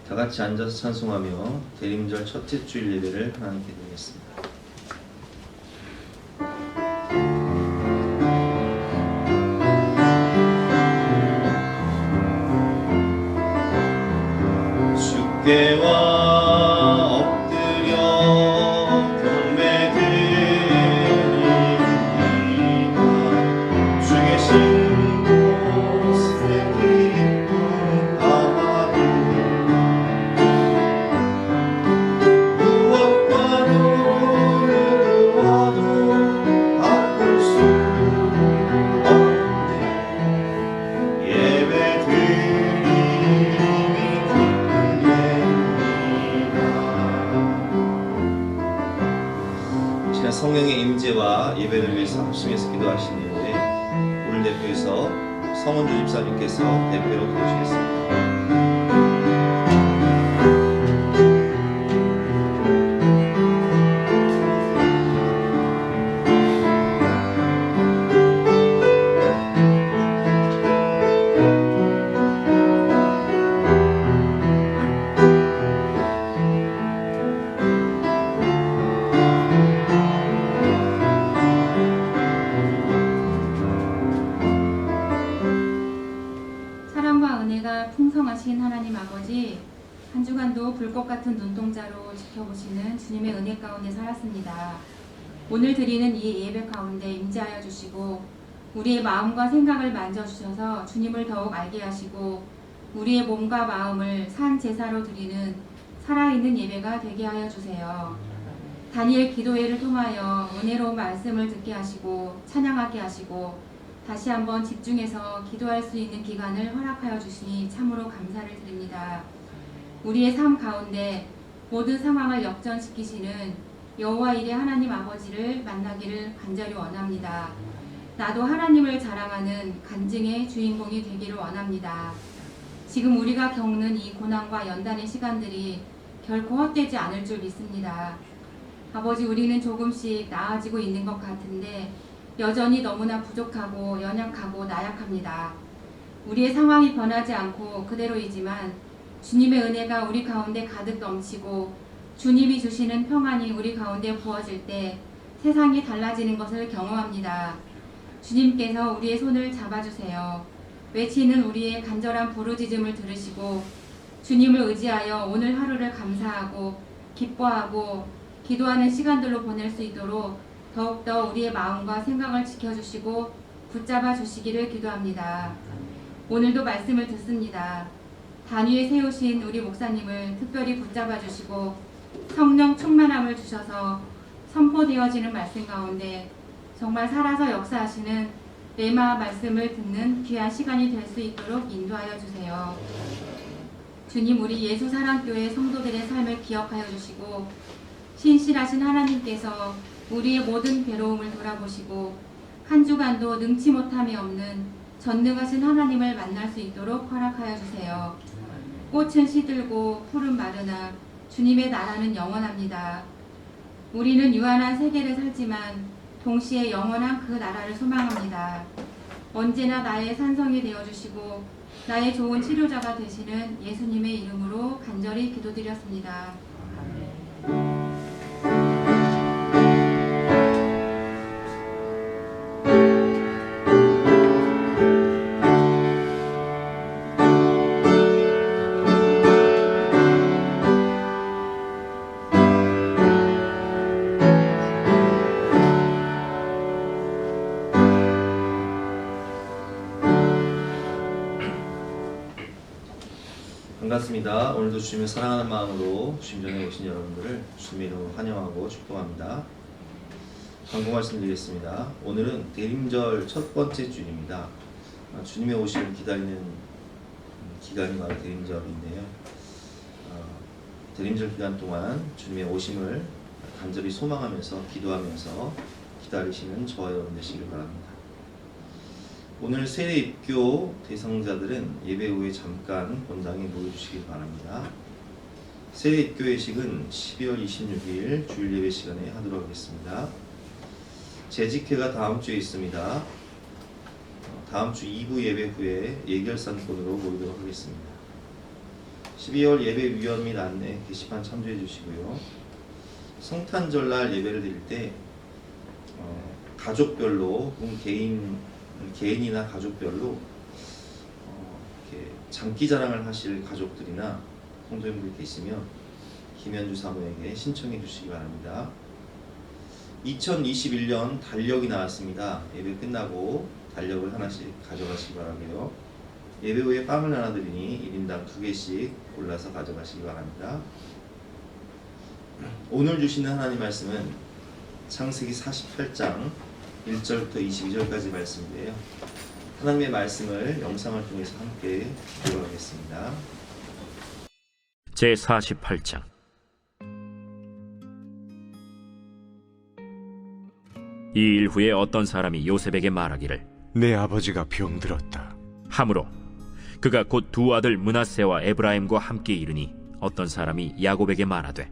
다 같이 앉아서 찬송하며 대림절 첫째 주일 예배를 하나님께 드리겠습니다. 주께와 엎드려 경배드립니다. 주 계신 곳에 기쁨 하리. 무엇과도 이루어도 바꿀 수 없네. 예배드림이 성령의 임재와 예배를 위해서 합심해서 기도하신 이후에 오늘 대표해서 성원주 집사님께서 대표로 기도하시겠습니다. 풍성하신 하나님 아버지, 한 주간도 불꽃 같은 눈동자로 지켜보시는 주님의 은혜 가운데 살았습니다. 오늘 드리는 이 예배 가운데 임재하여 주시고 우리의 마음과 생각을 만져주셔서 주님을 더욱 알게 하시고 우리의 몸과 마음을 산 제사로 드리는 살아있는 예배가 되게 하여 주세요. 다니엘 기도회를 통하여 은혜로운 말씀을 듣게 하시고 찬양하게 하시고 다시 한번 집중해서 기도할 수 있는 기간을 허락하여 주시니 참으로 감사를 드립니다. 우리의 삶 가운데 모든 상황을 역전시키시는 여호와 일의 하나님 아버지를 만나기를 간절히 원합니다. 나도 하나님을 자랑하는 간증의 주인공이 되기를 원합니다. 지금 우리가 겪는 이 고난과 연단의 시간들이 결코 헛되지 않을 줄 믿습니다. 아버지, 우리는 조금씩 나아지고 있는 것 같은데 여전히 너무나 부족하고 연약하고 나약합니다. 우리의 상황이 변하지 않고 그대로이지만 주님의 은혜가 우리 가운데 가득 넘치고 주님이 주시는 평안이 우리 가운데 부어질 때 세상이 달라지는 것을 경험합니다. 주님께서 우리의 손을 잡아주세요. 외치는 우리의 간절한 부르짖음을 들으시고 주님을 의지하여 오늘 하루를 감사하고 기뻐하고 기도하는 시간들로 보낼 수 있도록 더욱더 우리의 마음과 생각을 지켜주시고 붙잡아 주시기를 기도합니다. 오늘도 말씀을 듣습니다. 단위에 세우신 우리 목사님을 특별히 붙잡아 주시고 성령 충만함을 주셔서 선포되어지는 말씀 가운데 정말 살아서 역사하시는 레마 말씀을 듣는 귀한 시간이 될 수 있도록 인도하여 주세요. 주님, 우리 예수사랑교회 성도들의 삶을 기억하여 주시고 신실하신 하나님께서 우리의 모든 괴로움을 돌아보시고 한 주간도 능치 못함이 없는 전능하신 하나님을 만날 수 있도록 허락하여 주세요. 꽃은 시들고 풀은 마르나 주님의 나라는 영원합니다. 우리는 유한한 세계를 살지만 동시에 영원한 그 나라를 소망합니다. 언제나 나의 산성이 되어주시고 나의 좋은 치료자가 되시는 예수님의 이름으로 간절히 기도드렸습니다. 반갑습니다. 오늘도 주님을 사랑하는 마음으로 주님 전에 오신 여러분들을 주님의 이름으로 환영하고 축복합니다. 광고 말씀드리겠습니다. 오늘은 대림절 첫 번째 주일입니다. 주님의 오심을 기다리는 기간이 바로 대림절인데요. 대림절 기간 동안 주님의 오심을 간절히 소망하면서 기도하면서 기다리시는 저와 여러분 되시길 바랍니다. 오늘 세례 입교 대상자들은 예배 후에 잠깐 본당에 모여주시길 바랍니다. 세례 입교 예식은 12월 26일 주일 예배 시간에 하도록 하겠습니다. 재직회가 다음 주에 있습니다. 다음 주 2부 예배 후에 예결산권으로 모이도록 하겠습니다. 12월 예배 위원 및 안내 게시판 참조해 주시고요. 성탄절날 예배를 드릴 때 가족별로 혹은 개인이나 가족별로 이렇게 장기자랑을 하실 가족들이나 성도님들 계시면 김현주 사모에게 신청해 주시기 바랍니다. 2021년 달력이 나왔습니다. 예배 끝나고 달력을 하나씩 가져가시기 바라고요. 예배 후에 빵을 하나 드리니 1인당 2개씩 골라서 가져가시기 바랍니다. 오늘 주시는 하나님 말씀은 창세기 48장 1절부터 22절까지 말씀인데요. 하나님의 말씀을 영상을 통해서 함께 들어가겠습니다. 제48장 이 일 후에 어떤 사람이 요셉에게 말하기를 내 아버지가 병들었다. 하므로 그가 곧 두 아들 므낫세와 에브라임과 함께 이르니 어떤 사람이 야곱에게 말하되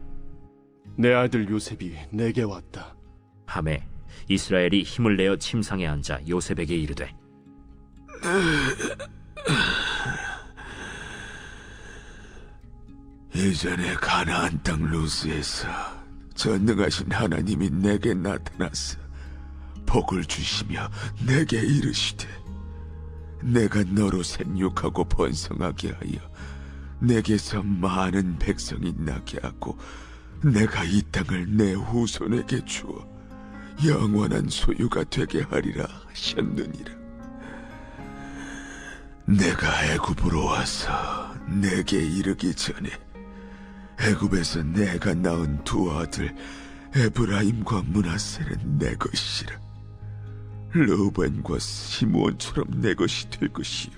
내 아들 요셉이 내게 왔다. 하매 이스라엘이 힘을 내어 침상에 앉아 요셉에게 이르되 예전에 가나안 땅 루스에서 전능하신 하나님이 내게 나타나서 복을 주시며 내게 이르시되 내가 너로 생육하고 번성하게 하여 내게서 많은 백성이 나게 하고 내가 이 땅을 내 후손에게 주어 영원한 소유가 되게 하리라 하셨느니라. 내가 애굽으로 와서 내게 이르기 전에 애굽에서 내가 낳은 두 아들 에브라임과 므낫세는 내 것이라. 르우벤과 시므온처럼 내 것이 될 것이요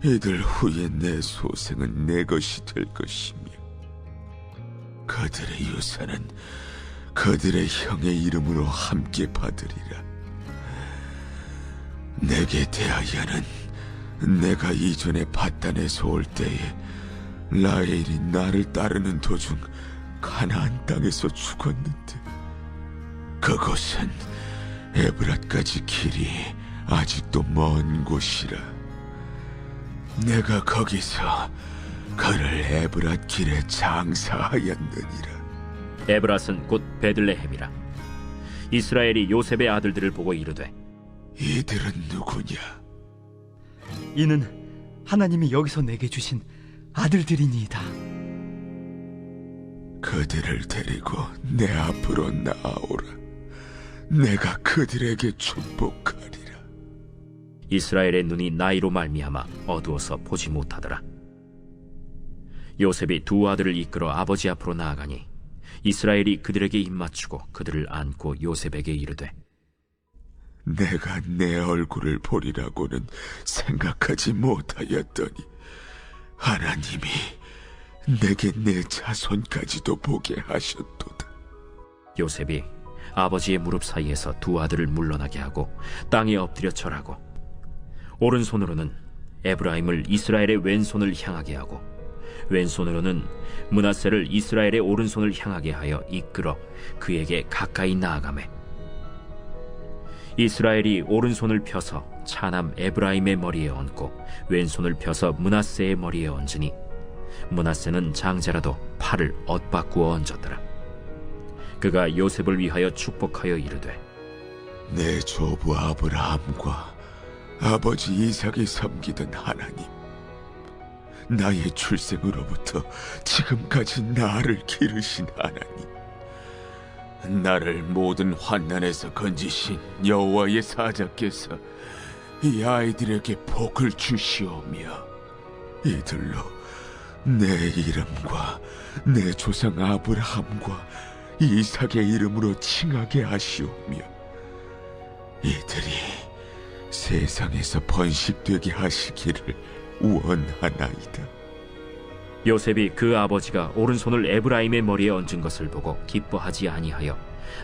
이들 후에 내 소생은 내 것이 될 것이며 그들의 유산은 그들의 형의 이름으로 함께 받으리라. 내게 대하여는 내가 이전에 밧단에서 올 때에 라헬이 나를 따르는 도중 가나안 땅에서 죽었는데 그곳은 에브랏까지 길이 아직도 먼 곳이라. 내가 거기서 그를 에브랏 길에 장사하였느니라. 에브랏은 곧 베들레헴이라. 이스라엘이 요셉의 아들들을 보고 이르되 이들은 누구냐? 이는 하나님이 여기서 내게 주신 아들들이니이다. 그들을 데리고 내 앞으로 나아오라. 내가 그들에게 축복하리라. 이스라엘의 눈이 나이로 말미암아 어두워서 보지 못하더라. 요셉이 두 아들을 이끌어 아버지 앞으로 나아가니 이스라엘이 그들에게 입맞추고 그들을 안고 요셉에게 이르되 내가 내 얼굴을 보리라고는 생각하지 못하였더니 하나님이 내게 내 자손까지도 보게 하셨도다. 요셉이 아버지의 무릎 사이에서 두 아들을 물러나게 하고 땅에 엎드려 절하고 오른손으로는 에브라임을 이스라엘의 왼손을 향하게 하고 왼손으로는 므낫세를 이스라엘의 오른손을 향하게 하여 이끌어 그에게 가까이 나아가매 이스라엘이 오른손을 펴서 차남 에브라임의 머리에 얹고 왼손을 펴서 므낫세의 머리에 얹으니 므낫세는 장자라도 팔을 엇바꾸어 얹었더라. 그가 요셉을 위하여 축복하여 이르되 내 조부 아브라함과 아버지 이삭이 섬기던 하나님, 나의 출생으로부터 지금까지 나를 기르신 하나님, 나를 모든 환난에서 건지신 여호와의 사자께서 이 아이들에게 복을 주시오며 이들로 내 이름과 내 조상 아브라함과 이삭의 이름으로 칭하게 하시오며 이들이 세상에서 번식되게 하시기를 원하나이다. 요셉이 그 아버지가 오른손을 에브라임의 머리에 얹은 것을 보고 기뻐하지 아니하여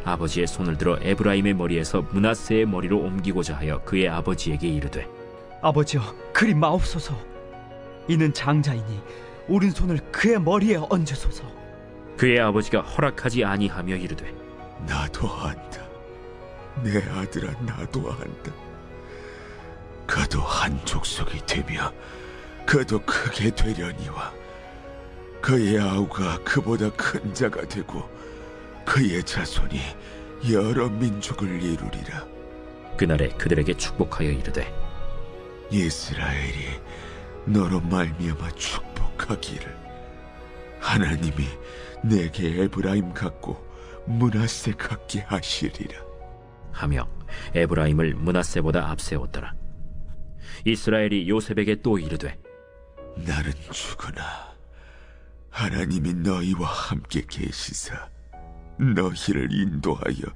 아버지의 손을 들어 에브라임의 머리에서 므낫세의 머리로 옮기고자 하여 그의 아버지에게 이르되 아버지여, 그리 마옵소서. 이는 장자이니 오른손을 그의 머리에 얹으소서. 그의 아버지가 허락하지 아니하며 이르되 나도 안다. 내 아들아, 나도 안다. 그도 한 족속이 되며 그도 크게 되려니와 그의 아우가 그보다 큰 자가 되고 그의 자손이 여러 민족을 이루리라. 그날에 그들에게 축복하여 이르되 이스라엘이 너로 말미암아 축복하기를. 하나님이 내게 에브라임 같고 므낫세 같게 하시리라. 하며 에브라임을 므낫세보다 앞세웠더라. 이스라엘이 요셉에게 또 이르되 나는 죽으나 하나님이 너희와 함께 계시사 너희를 인도하여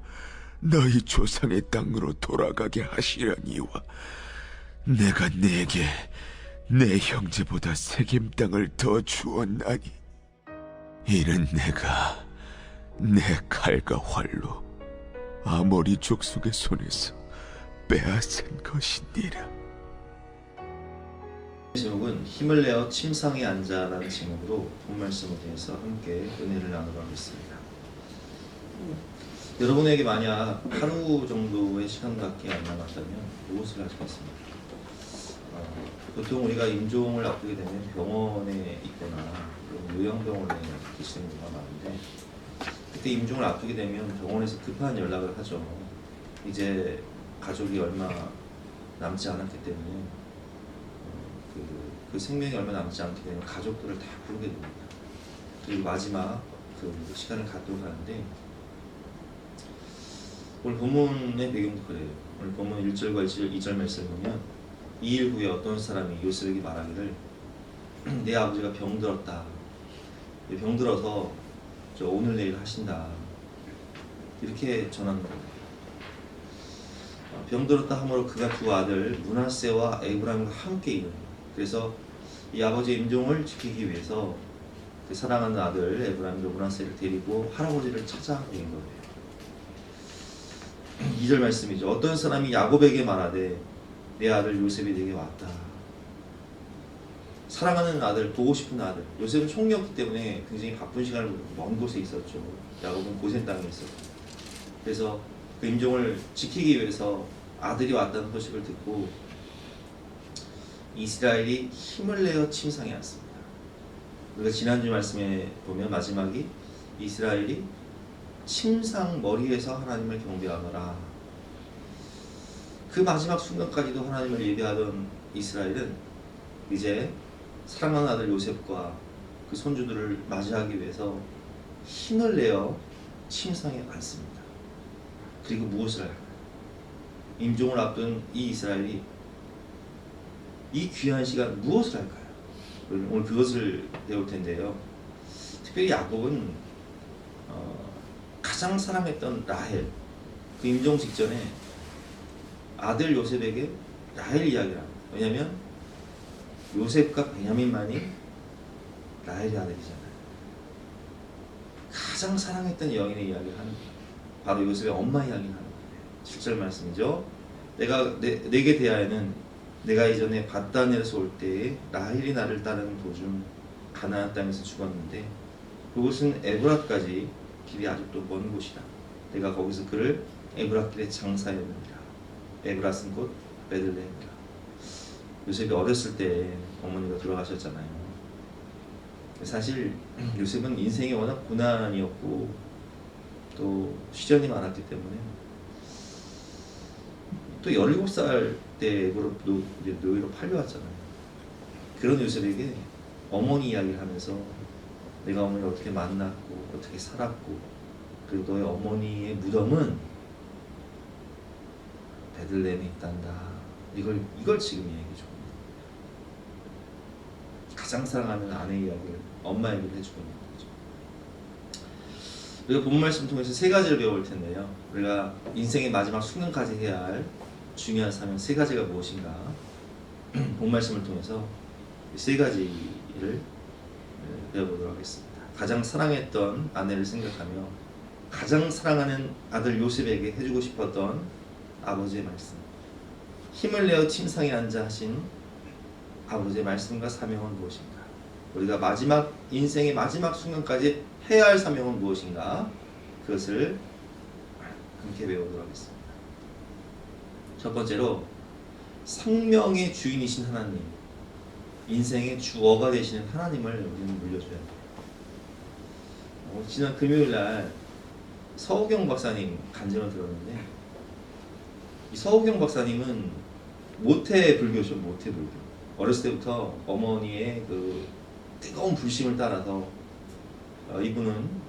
너희 조상의 땅으로 돌아가게 하시려니와 내가 네게 내 형제보다 세겜 땅을 더 주었나니 이는 내가 내 칼과 활로 아모리 족속의 손에서 빼앗은 것이니라. 제목은 힘을 내어 침상에 앉아라는 제목으로 본 말씀을 통해서 함께 은혜를 나누도록 하겠습니다. 여러분에게 만약 하루 정도의 시간밖에 안 남았다면 무엇을 하시겠습니까? 보통 우리가 임종을 앞두게 되면 병원에 있거나 요양병원에 계시는 경우가 많은데, 그때 임종을 앞두게 되면 병원에서 급한 연락을 하죠. 이제 가족이 얼마 남지 않았기 때문에 그 생명이 얼마 남지 않게 되면 가족들을 다 부르게 됩니다. 그리고 마지막 그 시간을 갖도록 하는데, 오늘 본문의 배경도 그래요. 오늘 본문 1절과 2절 말씀을 보면 이 일 후에 어떤 사람이 요셉에게 말하기를 내 아버지가 병들었다. 병들어서 저 오늘 내일 하신다. 이렇게 전하는 겁니다. 병들었다 하므로 그가 두 아들 므낫세와 에브라임과 함께 이르니, 그래서 이 아버지의 임종을 지키기 위해서 그 사랑하는 아들 에브라임과 므낫세를 데리고 할아버지를 찾아간 거예요. 2절 말씀이죠. 어떤 사람이 야곱에게 말하되 내 아들 요셉이 내게 왔다. 사랑하는 아들, 보고 싶은 아들. 요셉은 총리였기 때문에 굉장히 바쁜 시간을 먼 곳에 있었죠. 야곱은 고센 땅에 있었고. 그래서 그 임종을 지키기 위해서 아들이 왔다는 소식을 듣고 이스라엘이 힘을 내어 침상에 앉습니다. 우리가 지난주 말씀에 보면 마지막이 이스라엘이 침상 머리에서 하나님을 경배하노라. 그 마지막 순간까지도 하나님을 예배하던 이스라엘은 이제 사랑하는 아들 요셉과 그 손주들을 맞이하기 위해서 힘을 내어 침상에 앉습니다. 그리고 무엇을 할까요? 임종을 앞둔 이 이스라엘이 이 귀한 시간 무엇을 할까요? 오늘 그것을 배울 텐데요. 특별히 야곱은 가장 사랑했던 라헬, 그 임종 직전에 아들 요셉에게 라헬 이야기를 합니다. 왜냐하면 요셉과 베냐민만이 라헬의 아들이잖아요. 가장 사랑했던 여인의 이야기를 하는 거예요. 바로 요셉의 엄마 이야기를 하는 거예요. 7절 말씀이죠. 내게 대하여는 내가 이전에 밧단에서 올 때에 라헬이 나를 따르는 도중 가나안 땅에서 죽었는데 그곳은 에브라까지 길이 아직도 먼 곳이라. 내가 거기서 그를 에브라길에 장사했느니라. 에브라는 곧 베들레헴이라. 요셉이 어렸을 때 어머니가 돌아가셨잖아요. 사실 요셉은 인생이 워낙 고난이었고 또 시련이 많았기 때문에 또 17살 때 노예로 팔려왔잖아요. 그런 요셉에게 어머니 이야기를 하면서 내가 어머니를 어떻게 만났고 어떻게 살았고 그리고 너의 어머니의 무덤은 베들레헴에 있단다. 이걸 지금 얘기해 줘. 가장 사랑하는 아내 이야기를, 엄마 이야기를 해주고 있는 거죠. 우리가 본 말씀 통해서 세 가지를 배울 텐데요. 우리가 인생의 마지막 순간까지 해야 할 중요한 사명 세 가지가 무엇인가? 본 말씀을 통해서 세 가지를 배워보도록 하겠습니다. 가장 사랑했던 아내를 생각하며 가장 사랑하는 아들 요셉에게 해주고 싶었던 아버지의 말씀, 힘을 내어 침상에 앉아 하신 아버지의 말씀과 사명은 무엇인가? 우리가 인생의 마지막 순간까지 해야 할 사명은 무엇인가? 그것을 함께 배우도록 하겠습니다. 첫 번째로 생명의 주인이신 하나님, 인생의 주어가 되시는 하나님을 우리는 물려줘야 돼요. 지난 금요일 날 서우경 박사님 간증을 들었는데, 이 서우경 박사님은 모태 불교죠. 모태 불교. 어렸을 때부터 어머니의 그 뜨거운 불심을 따라서 이분은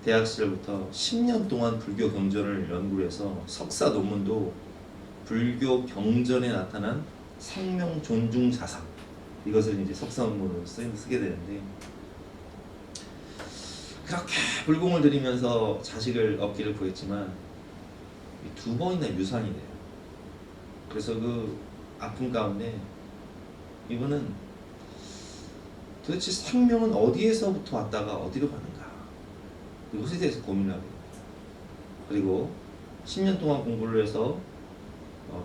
대학 시절부터 10년 동안 불교 경전을 연구를 해서 석사 논문도 불교 경전에 나타난 생명 존중 사상, 이것을 이제 석사 논문으로 쓰게 되는데, 그렇게 불공을 들이면서 자식을 얻기를 구했지만 2번이나 유산이 돼요. 그래서 그 아픔 가운데 이분은 도대체 생명은 어디에서부터 왔다가 어디로 가는가, 이것에 대해서 고민을 하게 됩니다. 그리고 10년 동안 공부를 해서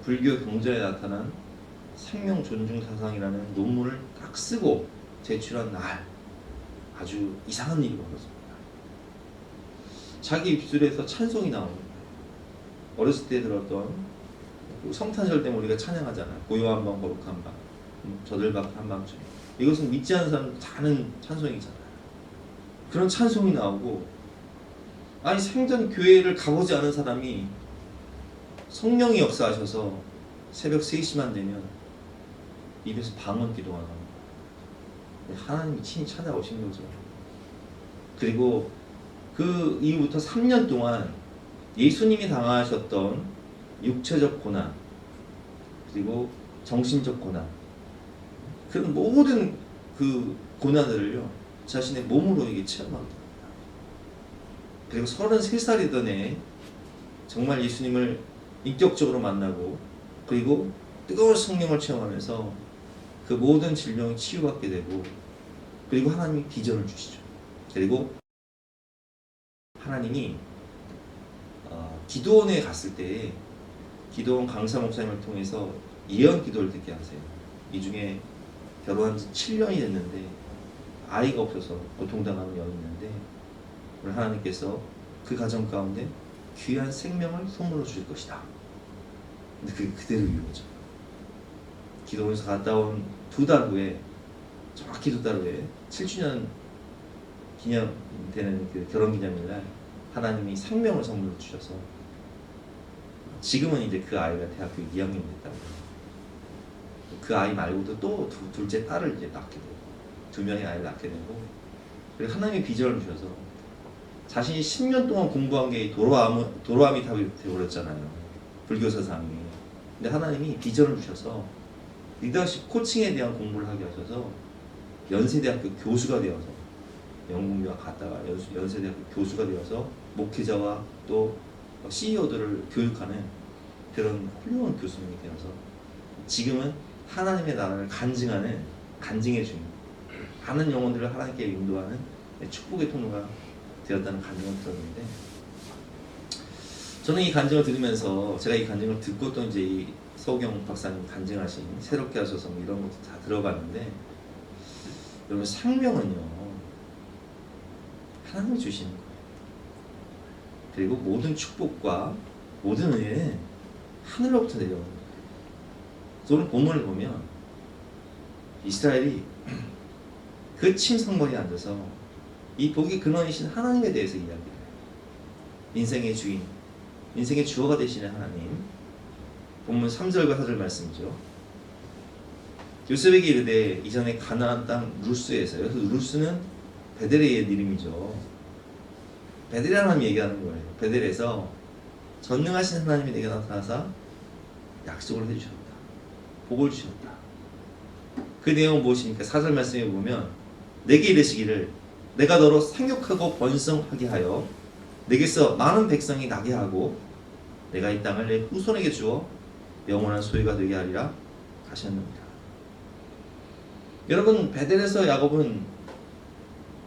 불교 경전에 나타난 생명 존중 사상이라는 논문을 딱 쓰고 제출한 날, 아주 이상한 일이 벌어집니다. 자기 입술에서 찬송이 나오는 거예요. 어렸을 때 들었던 성탄절 때문에 우리가 찬양하잖아요. 고요한 밤 거룩한 밤, 저들밖 한밤중에. 이것은 믿지 않는 사람 다 아는 찬송이잖아요. 그런 찬송이 나오고, 아니 생전 교회를 가보지 않은 사람이 성령이 역사하셔서 새벽 3시만 되면 입에서 방언 기도가 나오는 거예요. 하나님이 친히 찾아오신 거죠. 그리고 그 이후부터 3년 동안 예수님이 당하셨던 육체적 고난, 그리고 정신적 고난, 그런 모든 그 고난들을요 자신의 몸으로 이게 체험하게 됩니다. 그리고 33살이던 해 정말 예수님을 인격적으로 만나고, 그리고 뜨거운 성령을 체험하면서 그 모든 질병이 치유받게 되고, 그리고 하나님이 비전을 주시죠. 그리고 하나님이 기도원에 갔을 때 기도원 강사 목사님을 통해서 예언 기도를 듣게 하세요. 이 중에 결혼한 지 7년이 됐는데 아이가 없어서 고통당하는 여인이 있는데, 오늘 하나님께서 그 가정 가운데 귀한 생명을 선물로 주실 것이다. 근데 그게 그대로 이루어져. 기도원에서 갔다 온 2달 후에, 정확히 2달 후에 7주년 기념되는 그 결혼기념일날 하나님이 생명을 선물로 주셔서 지금은 이제 그 아이가 대학교 2학년이 됐다고. 그 아이 말고도 또 둘째 딸을 이제 낳게 되고, 2명의 아이를 낳게 되고, 그리고 하나님이 비전을 주셔서 자신이 10년 동안 공부한 게 도로아미 탑이 되어버렸잖아요. 불교 사상이. 근데 하나님이 비전을 주셔서 리더십 코칭에 대한 공부를 하게 하셔서 연세대학교 교수가 되어서, 영국 유학 갔다가 연세대학교 교수가 되어서 목회자와 또 CEO들을 교육하는 그런 훌륭한 교수님이 되어서 지금은 하나님의 나라를 간증해 주는, 많은 영혼들을 하나님께 인도하는 축복의 통로가 되었다는 간증을 들었는데, 저는 이 간증을 들으면서, 제가 이 간증을 듣고 또 이제 이 서우경 박사님 간증하신 새롭게 하셔서 뭐 이런 것도 다 들어봤는데, 여러분 생명은요 하나님이 주시는 거예요. 그리고 모든 축복과 모든 은혜는 하늘로부터 내려오는 거예요. 오늘 본문을 보면 이스라엘이 그 침상머리에 앉아서 이 복의 근원이신 하나님에 대해서 이야기해요. 인생의 주인, 인생의 주어가 되시는 하나님. 본문 3절과 4절 말씀이죠. 요셉에게 이르되 이전에 가나안 땅 루스에서요. 루스는 베델의 이름이죠. 베델의 하나님 얘기하는 거예요. 베델에서 전능하신 하나님이 내게 나타나서 약속을 해주셨다. 복을 주셨다. 그 내용은 무엇입니까? 4절 말씀에 보면 내게 이르시기를 내가 너로 생육하고 번성하게 하여 내게서 많은 백성이 나게 하고 내가 이 땅을 내 후손에게 주어 영원한 소유가 되게 하리라 하셨습니다. 여러분, 베델에서 야곱은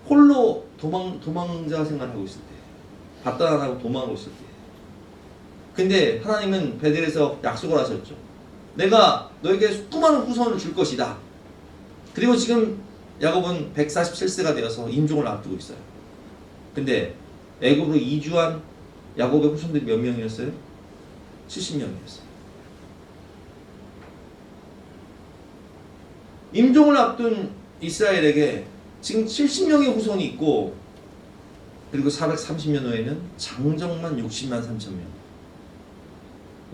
홀로 도망자 생활하고 있을 때, 바다나고 도망하고 있을 때, 근데 하나님은 베델에서 약속을 하셨죠. 내가 너에게 수많은 후손을 줄 것이다. 그리고 지금 야곱은 147세가 되어서 임종을 앞두고 있어요. 근데 애굽으로 이주한 야곱의 후손들이 몇 명이었어요? 70명이었어요. 임종을 앞둔 이스라엘에게 지금 70명의 후손이 있고 그리고 430년 후에는 장정만 60만 3천 명.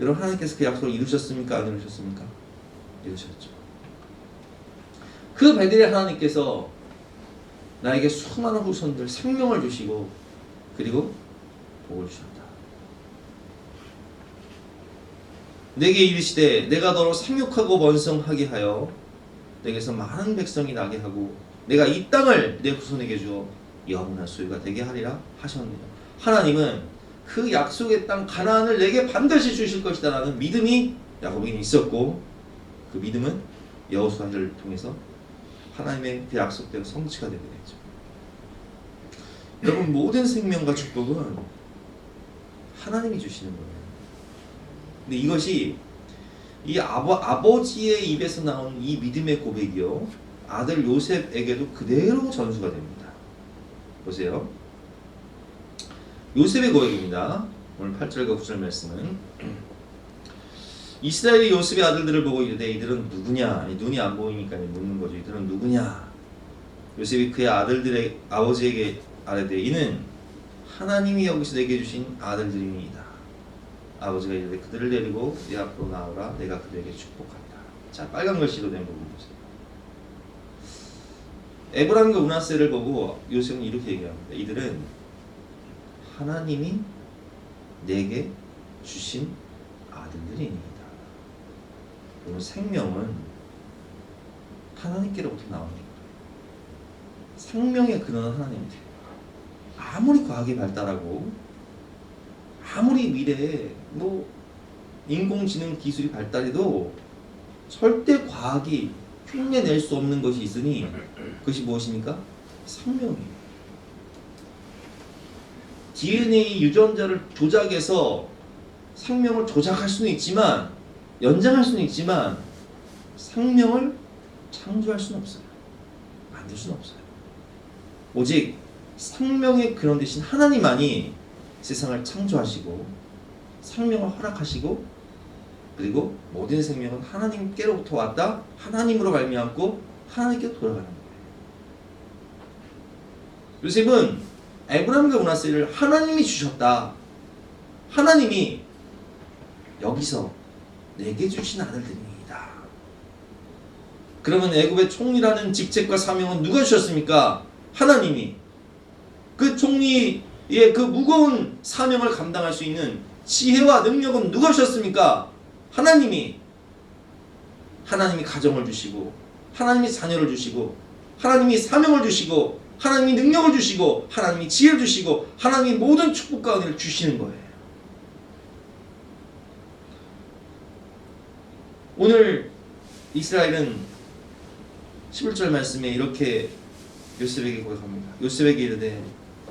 여러분 하나님께서 그 약속을 이루셨습니까? 안 이루셨습니까? 이루셨죠. 그 베들레 하나님께서 나에게 수많은 후손들 생명을 주시고 그리고 복을 주셨다. 내게 이르시되 내가 너로 생육하고 번성하게 하여 내게서 많은 백성이 나게 하고 내가 이 땅을 내 후손에게 주어 영원한 소유가 되게 하리라 하셨느냐. 하나님은 그 약속의 땅 가나안을 내게 반드시 주실 것이다 라는 믿음이 야곱에게 있었고 그 믿음은 여호수아를 통해서 하나님의 그 약속대로 성취가 되게 되죠. 여러분 모든 생명과 축복은 하나님이 주시는 거예요. 근데 이것이 이 아버지의 입에서 나온 이 믿음의 고백이요 아들 요셉에게도 그대로 전수가 됩니다. 보세요. 요셉의 고백입니다. 오늘 8절과 9절 말씀은 이스라엘이 요셉의 아들들을 보고 이르되 이들은 누구냐? 눈이 안 보이니까 묻는 거죠. 이들은 누구냐? 요셉이 그의 아들들의 아버지에게 아뢰되 이는 하나님이 여기서 내게 주신 아들들이니이다. 아버지가 이르되 그들을 데리고 내 앞으로 나오라. 내가 그들에게 축복한다. 자, 빨간 글씨로 된 부분 보세요. 에브라임과 므낫세를 보고 요셉은 이렇게 얘기합니다. 이들은 하나님이 내게 주신 아들들이니이다. 여러분 생명은 하나님께로부터 나오는 거예요. 생명의 근원은 하나님이세요. 아무리 과학이 발달하고 아무리 미래에 인공지능 기술이 발달해도 절대 과학이 흉내낼 수 없는 것이 있으니 그것이 무엇입니까? 생명이에요. DNA 유전자를 조작해서 생명을 조작할 수는 있지만 연장할 수는 있지만 생명을 창조할 수는 없어요. 만들 수는 없어요. 오직 생명의 근원 되신 하나님만이 세상을 창조하시고 생명을 허락하시고 그리고 모든 생명은 하나님께로부터 왔다 하나님으로 말미암고 하나님께 돌아가는 거예요. 요셉은 에브라임과 므낫세를 하나님이 주셨다. 하나님이 여기서 내게 주신 아들들입니다. 그러면 애굽의 총리라는 직책과 사명은 누가 주셨습니까? 하나님이. 그 총리의 그 무거운 사명을 감당할 수 있는 지혜와 능력은 누가 주셨습니까? 하나님이. 하나님이 가정을 주시고 하나님이 자녀를 주시고 하나님이 사명을 주시고 하나님이 능력을 주시고 하나님이 지혜를 주시고 하나님이 모든 축복과 은혜를 주시는 거예요. 오늘 이스라엘은 11절 말씀에 이렇게 요셉에게 고백합니다. 요셉에게 이르되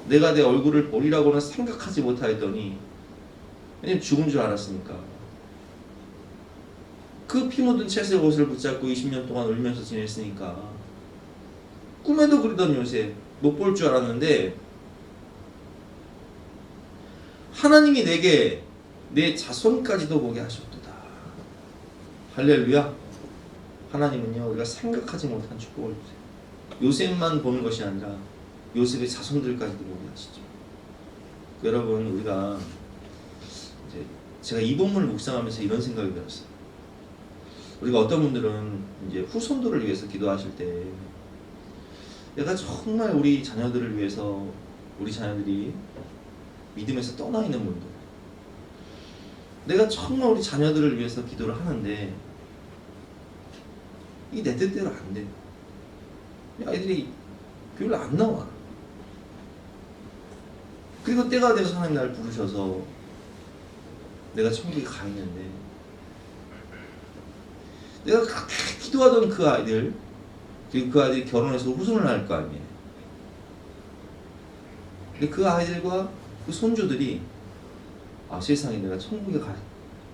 내가 내 얼굴을 보리라고는 생각하지 못하였더니 왜냐면 죽은 줄 알았으니까 그 피 묻은 채색 옷을 붙잡고 20년 동안 울면서 지냈으니까 꿈에도 그리던 요셉 못 볼 줄 알았는데 하나님이 내게 내 자손까지도 보게 하셨도다. 할렐루야. 하나님은요 우리가 생각하지 못한 축복을 주세요. 요셉만 보는 것이 아니라 요셉의 자손들까지도 보게 하시죠. 여러분 우리가 이제 제가 이 본문을 묵상하면서 이런 생각이 들었어요. 우리가 어떤 분들은 이제 후손들을 위해서 기도하실 때 내가 정말 우리 자녀들을 위해서 우리 자녀들이 믿음에서 떠나 있는 분들 내가 정말 우리 자녀들을 위해서 기도를 하는데 이게 내 뜻대로 안 돼. 아이들이 교회를 안 나와. 그리고 때가 돼서 하나님 나를 부르셔서 내가 천국에 가 있는데 내가 그렇게 기도하던 그 아이들 그리고 그 아이들이 결혼해서 후손을 낳을 거 아니에요. 근데 그 아이들과 그 손주들이 세상에 내가 천국에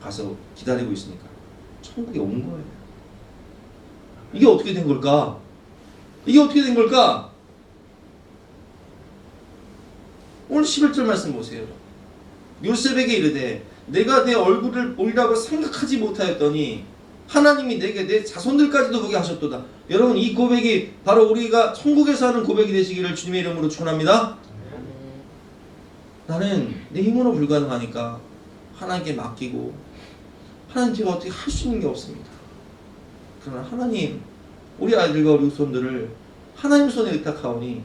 가서 기다리고 있으니까 천국에 온 거예요. 이게 어떻게 된 걸까? 이게 어떻게 된 걸까? 오늘 11절 말씀 보세요. 요셉에게 이르되 내가 내 얼굴을 보리라고 생각하지 못하였더니 하나님이 내게 내 자손들까지도 보게 하셨도다. 여러분, 이 고백이 바로 우리가 천국에서 하는 고백이 되시기를 주님의 이름으로 축원합니다. 나는 내 힘으로 불가능하니까 하나님께 맡기고, 하나님 제가 어떻게 할 수 있는 게 없습니다. 그러나 하나님, 우리 아이들과 우리 후손들을 하나님 손에 의탁하오니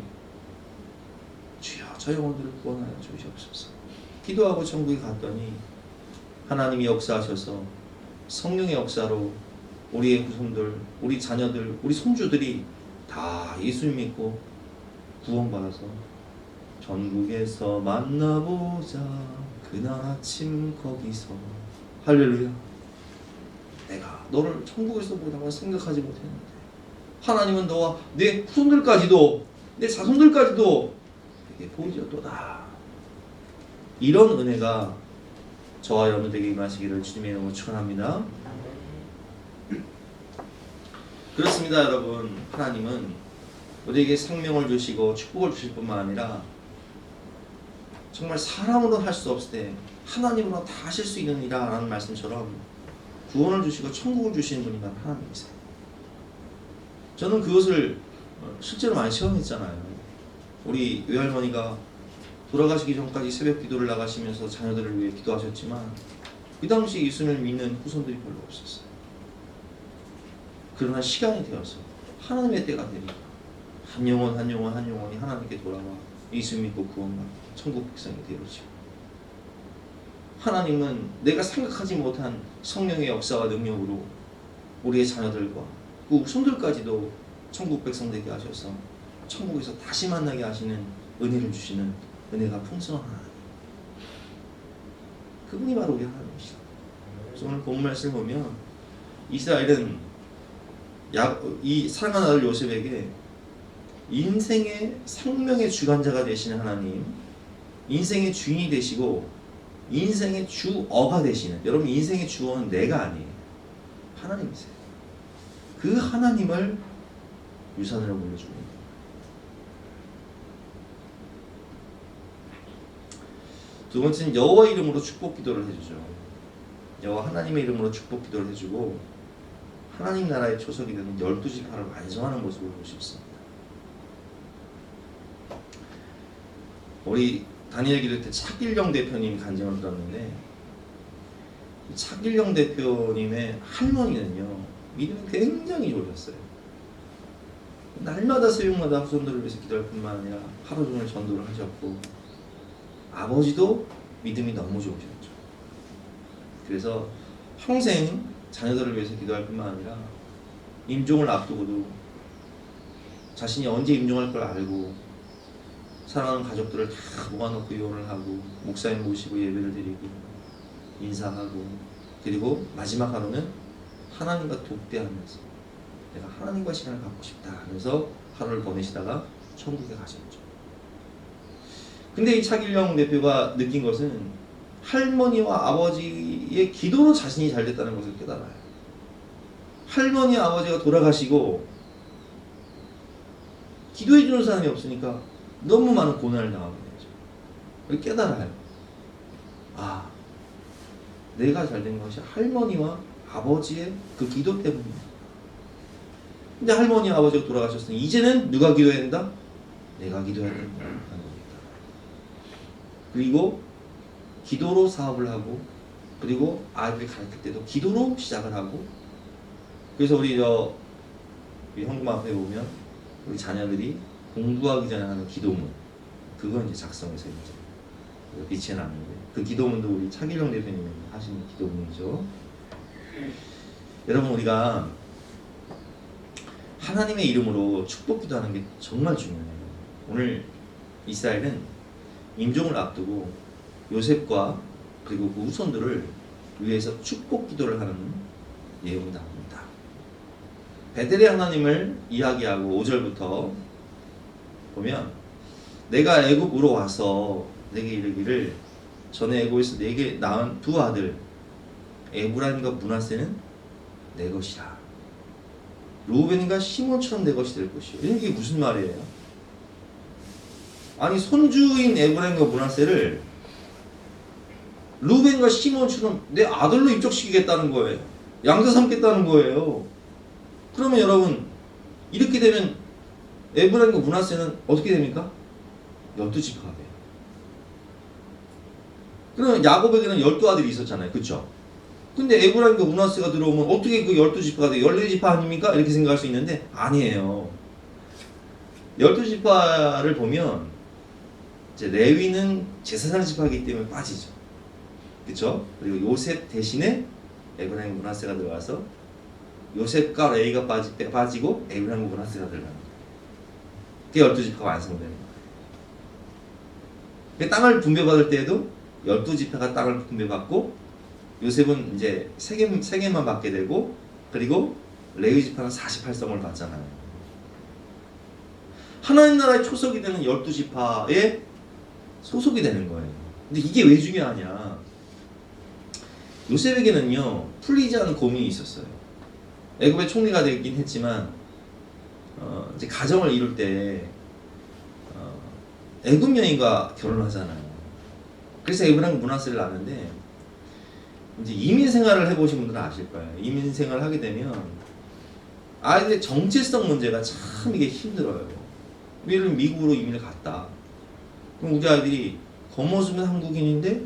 주여 저 영혼들을 구원하여 주시옵소서. 기도하고 천국에 갔더니 하나님이 역사하셔서 성령의 역사로 우리의 후손들, 우리 자녀들, 우리 손주들이 다 예수 믿고 구원받아서 전국에서 만나보자 그날 아침 거기서. 할렐루야. 내가 너를 천국에서 보다가 생각하지 못했는데 하나님은 너와 내 후손들까지도, 내 자손들까지도 내게 보여줬도다. 이런 은혜가 저와 여러분들에게 임하시기를 주님의 이름으로 축원합니다. 그렇습니다, 여러분. 하나님은 우리에게 생명을 주시고 축복을 주실 뿐만 아니라 정말 사람으로 할 수 없을 때 하나님으로 다 하실 수 있느니라 라는 말씀처럼 구원을 주시고 천국을 주시는 분이 바로 하나님이세요. 저는 그것을 실제로 많이 체험했잖아요. 우리 외할머니가 돌아가시기 전까지 새벽 기도를 나가시면서 자녀들을 위해 기도하셨지만 그 당시 예수님을 믿는 후손들이 별로 없었어요. 그러나 시간이 되어서 하나님의 때가 되니까 한 영혼 한 영혼 한 영혼이 하나님께 돌아와 예수 믿고 구원받고 천국 백성이 되어지고, 하나님은 내가 생각하지 못한 성령의 역사와 능력으로 우리의 자녀들과 그 후손들까지도 천국 백성 되게 하셔서 천국에서 다시 만나게 하시는 은혜를 주시는 은혜가 풍성한 하나님, 그분이 바로 우리 하나님이시다. 그래서 오늘 본 말씀을 보면 이스라엘은 이 사랑하는 아들 요셉에게 인생의 생명의 주관자가 되시는 하나님, 인생의 주인이 되시고 인생의 주어가 되시는, 여러분 인생의 주어는 내가 아니에요. 하나님이세요. 그 하나님을 유산으로 물려줍니다. 두 번째는 여호와 이름으로 축복 기도를 해주죠. 여호와 하나님의 이름으로 축복 기도를 해주고 하나님 나라의 초석이 되는 12지파를 완성하는 모습을 보고 싶습니다. 우리 다니엘 기도 때 차길령 대표님 간증을 들었는데, 차길령 대표님의 할머니는요 믿음이 굉장히 좋으셨어요. 날마다 새벽마다 후손들을 위해서 기도할 뿐만 아니라 하루 종일 전도를 하셨고, 아버지도 믿음이 너무 좋으셨죠. 그래서 평생 자녀들을 위해서 기도할 뿐만 아니라 임종을 앞두고도 자신이 언제 임종할 걸 알고 사랑하는 가족들을 다 모아놓고 이혼을 하고 목사님 모시고 예배를 드리고 인사하고, 그리고 마지막 하루는 하나님과 독대하면서 내가 하나님과 시간을 갖고 싶다 하면서 하루를 보내시다가 천국에 가셨죠. 근데 이 차길령 대표가 느낀 것은 할머니와 아버지의 기도로 자신이 잘 됐다는 것을 깨달아요. 할머니와 아버지가 돌아가시고 기도해주는 사람이 없으니까 너무 많은 고난을 당하게 되죠. 그걸 깨달아요. 아, 내가 잘 된 것이 할머니와 아버지의 그 기도 때문이야. 근데 할머니와 아버지가 돌아가셨으니 이제는 누가 기도해야 된다? 내가 기도해야 된다 하는 겁니다. 그리고 기도로 사업을 하고, 그리고 아이들 가르칠 때도 기도로 시작을 하고, 그래서 우리 현금 앞에 보면 우리 자녀들이 공부하기 전에 하는 기도문, 그건 이제 작성해서 이제 비치해놨는데, 그 기도문도 우리 차길령 대표님이 하시는 기도문이죠. 여러분, 우리가 하나님의 이름으로 축복 기도하는 게 정말 중요해요. 오늘 이스라엘은 임종을 앞두고 요셉과 그리고 그 후손들을 위해서 축복 기도를 하는 내용이 나옵니다. 베델의 하나님을 이야기하고 5절부터 보면, 내가 애굽으로 와서 내게 이르기를 전에 애굽에서 내게 낳은 두 아들 에브라임과 므낫세는 내 것이라. 루벤과 시몬처럼 내 것이 될 것이요. 이게 무슨 말이에요? 아니, 손주인 에브라임과 므낫세를 루벤과 시몬처럼 내 아들로 입적시키겠다는 거예요. 양자 삼겠다는 거예요. 그러면 여러분 이렇게 되면 에브라임과 므낫세는 어떻게 됩니까? 12지파가 돼요. 그러면 야곱에게는 12아들이 있었잖아요. 그렇죠? 근데 에브라임과 므낫세가 들어오면 어떻게 그 12지파가 돼요? 14지파 아닙니까? 이렇게 생각할 수 있는데 아니에요. 12지파를 보면 이제 레위는 제사장 지파이기 때문에 빠지죠. 그렇죠? 그리고 요셉 대신에 에브라임 므낫세가 들어가서 요셉과 레위가 빠지고 에브라임 므낫세가 들어가는 거예요. 그게 12지파가 완성되는 거예요. 땅을 분배받을 때에도 12지파가 땅을 분배받고 요셉은 이제 3개만 받게 되고 그리고 레위 지파는 48성을 받잖아요. 하나님 나라의 초석이 되는 12지파에 소속이 되는 거예요. 근데 이게 왜 중요하냐? 요셉에게는요 풀리지 않은 고민이 있었어요. 애굽의 총리가 되긴 했지만 이제 가정을 이룰 때 애굽 여인과 결혼하잖아요. 그래서 에브라임 므낫세를 낳는데 이제 이민 생활을 해보신 분들은 아실 거예요. 이민 생활을 하게 되면 아이들의 정체성 문제가 참 이게 힘들어요. 예를 들면 미국으로 이민을 갔다. 그럼 우리 아이들이 겉모습은 한국인인데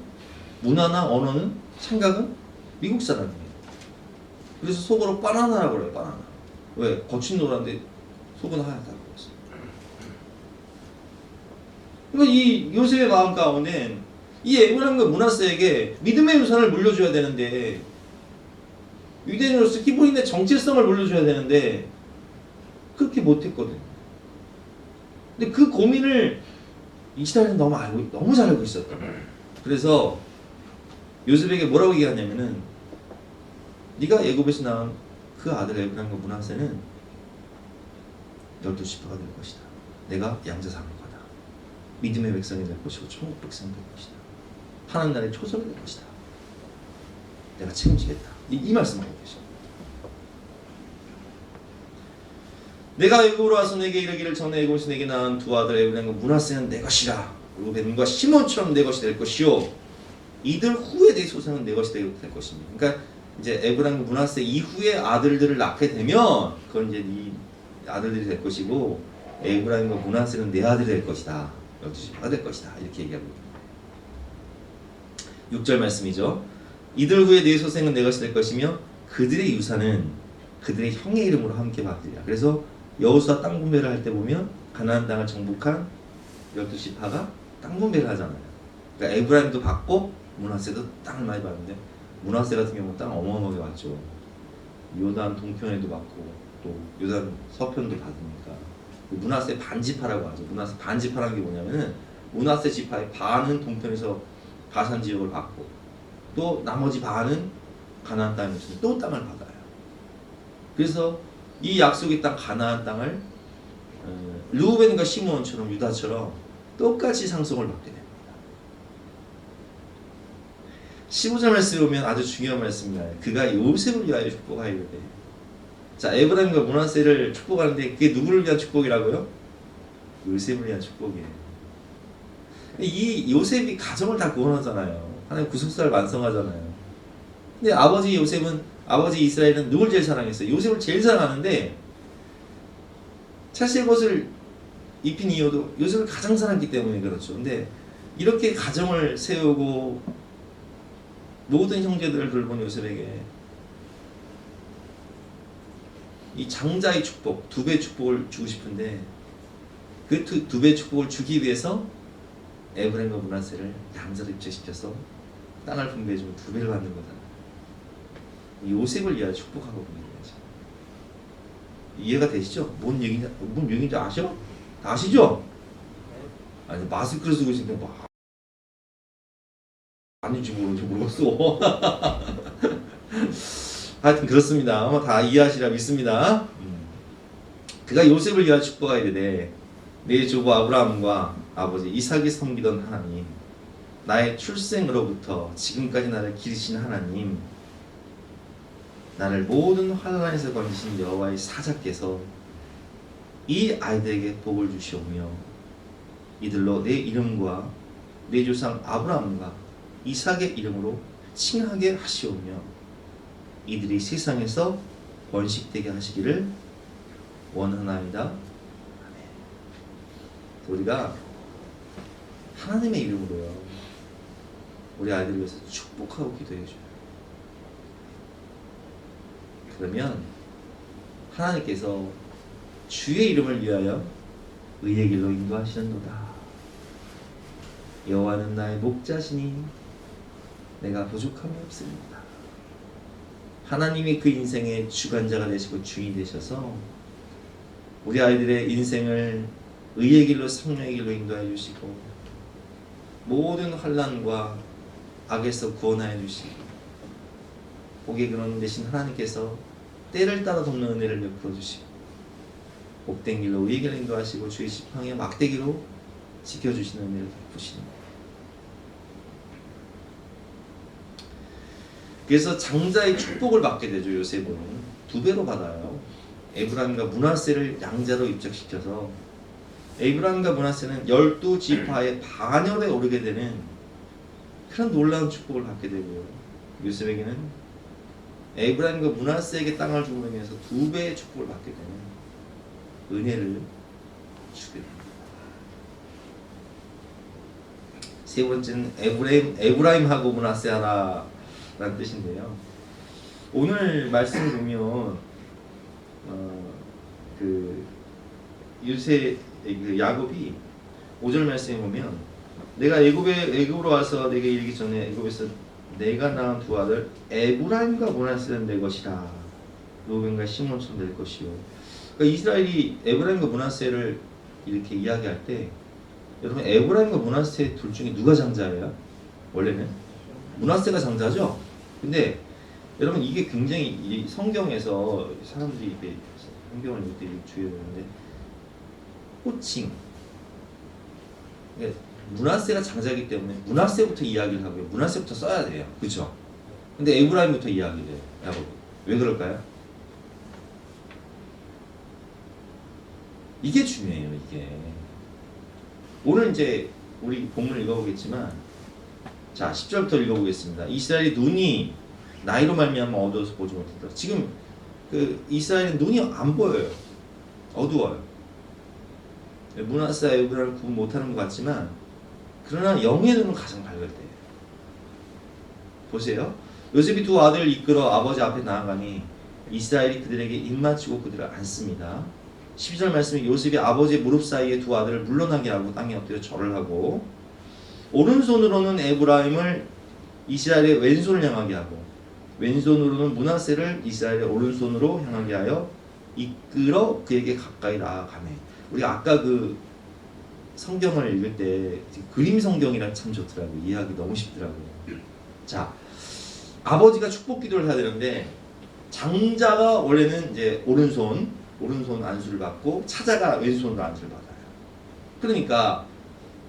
문화나 언어는 생각은 미국 사람이에요. 그래서 속으로 바나나라고 그래요. 바나나. 왜? 겉은 노란데 속은 하얗다고 그랬어요. 그러니까 이 요셉의 마음 가운데 이 에브라임과 므낫세에게 믿음의 유산을 물려줘야 되는데 유대인으로서 히브리인의 정체성을 물려줘야 되는데 그렇게 못했거든요. 근데 그 고민을 이스라엘은 너무 잘 알고 있었던 거예요. 그래서 요셉에게 뭐라고 얘기하냐면은 네가 애굽에서 낳은 그 아들 에브라임과 므낫세는 12지파가 될 것이다. 내가 양자 삼을 거다. 믿음의 백성이 될 것이고 천국 백성이 될 것이다. 하나님 나라의 초석이 될 것이다. 내가 책임지겠다. 이 말씀하고 계십니다. 내가 애굽으로 와서 내게 이르기를 전에 애굽에서 내게 낳은 두 아들 에브라임과 므낫세는 내 것이라. 루벤과 시몬처럼 내 것이 될 것이요 이들 후에 내 소생은 내 것이 될 것입니다. 그러니까 이제 에브라임과 므낫세 이후에 아들들을 낳게 되면 그건 이제 네 아들들이 될 것이고 에브라임과 므낫세는 내 아들이 될 것이다. 12지파가 될 것이다. 이렇게 얘기하고 있습니다. 6절 말씀이죠. 이들 후에 내 소생은 내 것이 될 것이며 그들의 유산은 그들의 형의 이름으로 함께 받으리라. 그래서 여호수아 땅 분배를 할 때 보면 가나안 땅을 정복한 12지파가 땅 분배를 하잖아요. 그러니까 에브라임도 받고 므낫세도 땅을 많이 받는데 므낫세 같은 경우는 땅 어마어마하게 받죠. 요단 동편에도 받고 또 요단 서편도 받으니까 므낫세 반지파라고 하죠. 므낫세 반지파라는 게 뭐냐면은 므낫세 지파의 반은 동편에서 바산 지역을 받고 또 나머지 반은 가나안 땅에서 또 땅을 받아요. 그래서 이 약속의 땅 가나안 땅을 르우벤과 시므온처럼 유다처럼 똑같이 상속을 받게 됩니다. 15절 말씀에 보면 아주 중요한 말씀입니다. 그가 요셉을 위하여 축복하이르되. 자, 에브라임과 므낫세를 축복하는데 그게 누구를 위한 축복이라고요? 요셉을 위한 축복이에요. 이 요셉이 가정을 다 구원하잖아요. 하나님 구속사를 완성하잖아요. 근데 아버지 이스라엘은 누굴 제일 사랑했어요? 요셉을 제일 사랑하는데 찰스의 것을 입힌 이유도 요셉을 가장 사랑했기 때문에 그렇죠. 근데 이렇게 가정을 세우고 모든 형제들을 돌본 요셉에게 이 장자의 축복, 2배의 축복을 주고 싶은데 그 2배의 축복을 주기 위해서 에브라임과 므낫세를 양자로 입체시켜서 땅을 분배해주면 2배를 받는 거잖아요. 요셉을 위하여 축복하고 분배해야죠. 이해가 되시죠? 뭔 얘기인지 아셔? 아시죠? 아니 마스크를 쓰고 있으니까 뭐 아닌지 모르겠어. 하여튼 그렇습니다. 아마 다 이해하시라 믿습니다. 그가 요셉을 위하여 축복하여 이르되 내 조부 아브라함과 아버지 이삭이 섬기던 하나님, 나의 출생으로부터 지금까지 나를 기르신 하나님, 나를 모든 환난에서 건지신 여호와의 사자께서 이 아이들에게 복을 주시오며 이들로 내 이름과 내 조상 아브라함과 이삭의 이름으로 칭하게 하시오며 이들이 세상에서 번식되게 하시기를 원하나이다. 아멘. 우리가 하나님의 이름으로요, 우리 아이들을 위해서 축복하고 기도해줘요. 그러면 하나님께서 주의 이름을 위하여 의의 길로 인도하시는도다. 여호와는 나의 목자시니 내가 부족함이 없습니다. 하나님이 그 인생의 주관자가 되시고 주인이 되셔서 우리 아이들의 인생을 의의 길로 성령의 길로 인도해 주시고 모든 환난과 악에서 구원하여 주시고 복의 근원 되신 하나님께서 때를 따라 돕는 은혜를 베풀어 주시고 복된 길로 의의 길로 인도하시고 주의 지팡이와 막대기로 지켜주시는 은혜를 베푸시는 거예요. 그래서 장자의 축복을 받게 되죠. 요셉은 2배로 받아요. 에브라임과 므낫세를 양자로 입적시켜서 에브라임과 므낫세는 12지파의 반열에 오르게 되는 그런 놀라운 축복을 받게 되고요. 요셉에게는 에브라임과 므낫세에게 땅을 주고 인해서 2배의 축복을 받게 되는 은혜를 주게 됩니다. 세 번째는 에브라임하고 므낫세 하라 라는 뜻인데요. 오늘 말씀을 보면 그 야곱이 5절 말씀에 보면 내가 애굽으로 와서 내게 이르기 전에 애굽에서 내가 낳은 2 아들 에브라임과 므낫세는 내 것이라. 루벤과 시몬처럼 될 것이요. 그러니까 이스라엘이 에브라임과 므낫세를 이렇게 이야기할 때 여러분 에브라임과 므낫세 둘 중에 누가 장자예요? 원래는 므낫세가 장자죠. 근데 여러분 이게 굉장히 성경에서 사람들이 이렇게 성경을 읽을 때 주의해야 되는데 호칭, 그러니까 므낫세가 장자이기 때문에 므낫세부터 이야기를 하고요. 므낫세부터 써야 돼요. 그렇죠? 근데 에브라임부터 이야기를 해요. 야곱. 왜 그럴까요? 이게 중요해요. 이게 오늘 이제 우리 본문을 읽어보겠지만 자 10절부터 읽어보겠습니다. 이스라엘이 눈이 나이로 말미암아 어두워서 보지 못했다. 지금 그 이스라엘은 눈이 안 보여요. 어두워요. 므낫세와 에브라임을 구분 못하는 것 같지만 그러나 영의 눈은 가장 밝을 때예요. 보세요. 요셉이 2 아들을 이끌어 아버지 앞에 나아가니 이스라엘이 그들에게 입맞추고 그들을 안습니다. 12절 말씀에 요셉이 아버지의 무릎 사이에 2 아들을 물러나게 하고 땅에 엎드려 절을 하고 오른손으로는 에브라임을 이스라엘의 왼손을 향하게 하고 왼손으로는 므낫세를 이스라엘의 오른손으로 향하게 하여 이끌어 그에게 가까이 나아가매. 우리가 아까 그 성경을 읽을 때 그림 성경이랑 참 좋더라고요. 이해하기 너무 쉽더라고요. 자, 아버지가 축복 기도를 해야 되는데 장자가 원래는 이제 오른손 안수를 받고 차자가 왼손으로 안수를 받아요. 그러니까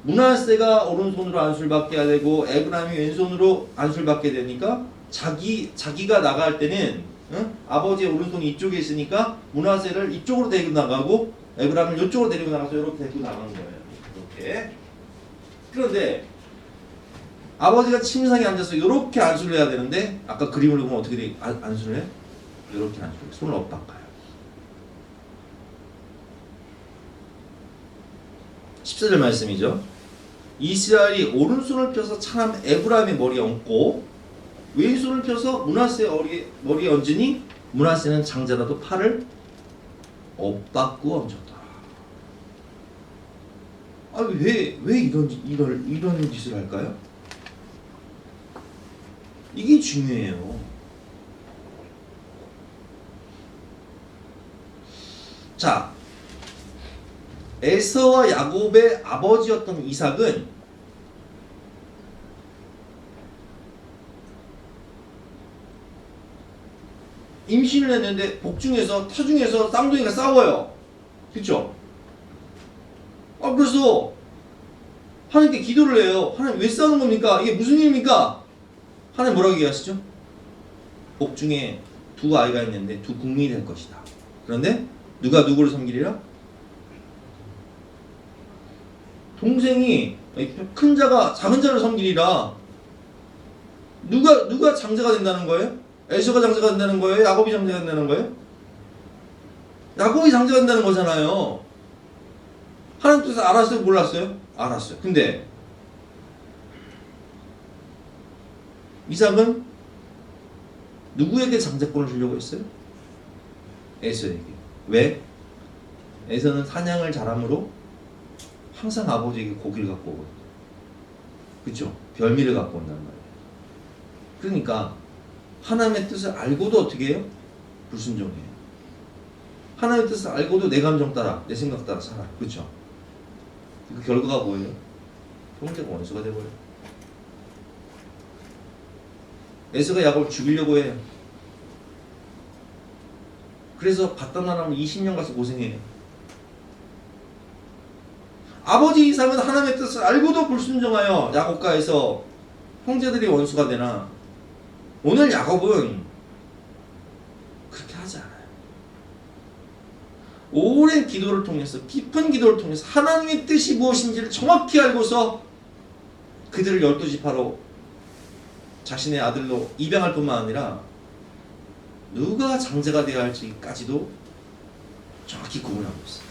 므낫세가 오른손으로 안수를 받게 되고 에브라임이 왼손으로 안수를 받게 되니까 자기가 나갈 때는 아버지의 오른손이 이쪽에 있으니까 므낫세를 이쪽으로 데리고 나가고 에브라임을 이쪽으로 데리고 나가서 이렇게 데리고 나가는 거예요. 이렇게. 그런데 아버지가 침상에 앉아서 이렇게 안수를 해야 되는데 아까 그림을 보면 어떻게 안수를 해? 이렇게 안수를 해. 손을 엇바꿔요. 14절 말씀이죠. 이스라엘이 오른손을 펴서 차남 에브라임의 머리에 얹고 왼손을 펴서 므낫세의 머리에 얹으니 므낫세는 장자라도 팔을 엇바꾸어 얹었다. 아, 왜 이런 짓을 할까요? 이게 중요해요. 자, 에서와 야곱의 아버지였던 이삭은 임신을 했는데 복중에서 타중에서 쌍둥이가 싸워요. 그렇죠? 그래서 하나님께 기도를 해요. 하나님 왜 싸우는 겁니까? 이게 무슨 일입니까? 하나님 뭐라고 얘기하시죠? 복중에 2 아이가 있는데 2 국민이 될 것이다. 그런데 누가 누구를 섬기리라? 동생이 큰 자가 작은 자를 섬기리라. 누가 장자가 된다는 거예요? 에서가 장자가 된다는 거예요? 야곱이 장자가 된다는 거예요? 야곱이 장자가 된다는 거잖아요. 하나님 뜻을 알았어요? 몰랐어요? 알았어요. 근데 이삭은 누구에게 장자권을 주려고 했어요? 에서에게. 왜? 에서는 사냥을 잘함으로 항상 아버지에게 고기를 갖고 오거든요. 그렇죠? 별미를 갖고 온단 말이에요. 그러니까 하나님의 뜻을 알고도 어떻게 해요? 불순종해요. 하나님의 뜻을 알고도 내 감정 따라, 내 생각 따라 살아. 그렇죠? 그 결과가 뭐예요? 형제가 원수가 돼버려요. 에서가 야곱을 죽이려고 해요. 그래서 바닷나라면 20년 가서 고생해요. 아버지 이삭은 하나님의 뜻을 알고도 불순종하여 야곱과 에서 형제들이 원수가 되나, 오늘 야곱은 그렇게 하지 않아요. 오랜 기도를 통해서, 깊은 기도를 통해서 하나님의 뜻이 무엇인지를 정확히 알고서 그들을 12지파로 자신의 아들로 입양할 뿐만 아니라 누가 장자가 되어야 할지까지도 정확히 구분하고 있어요.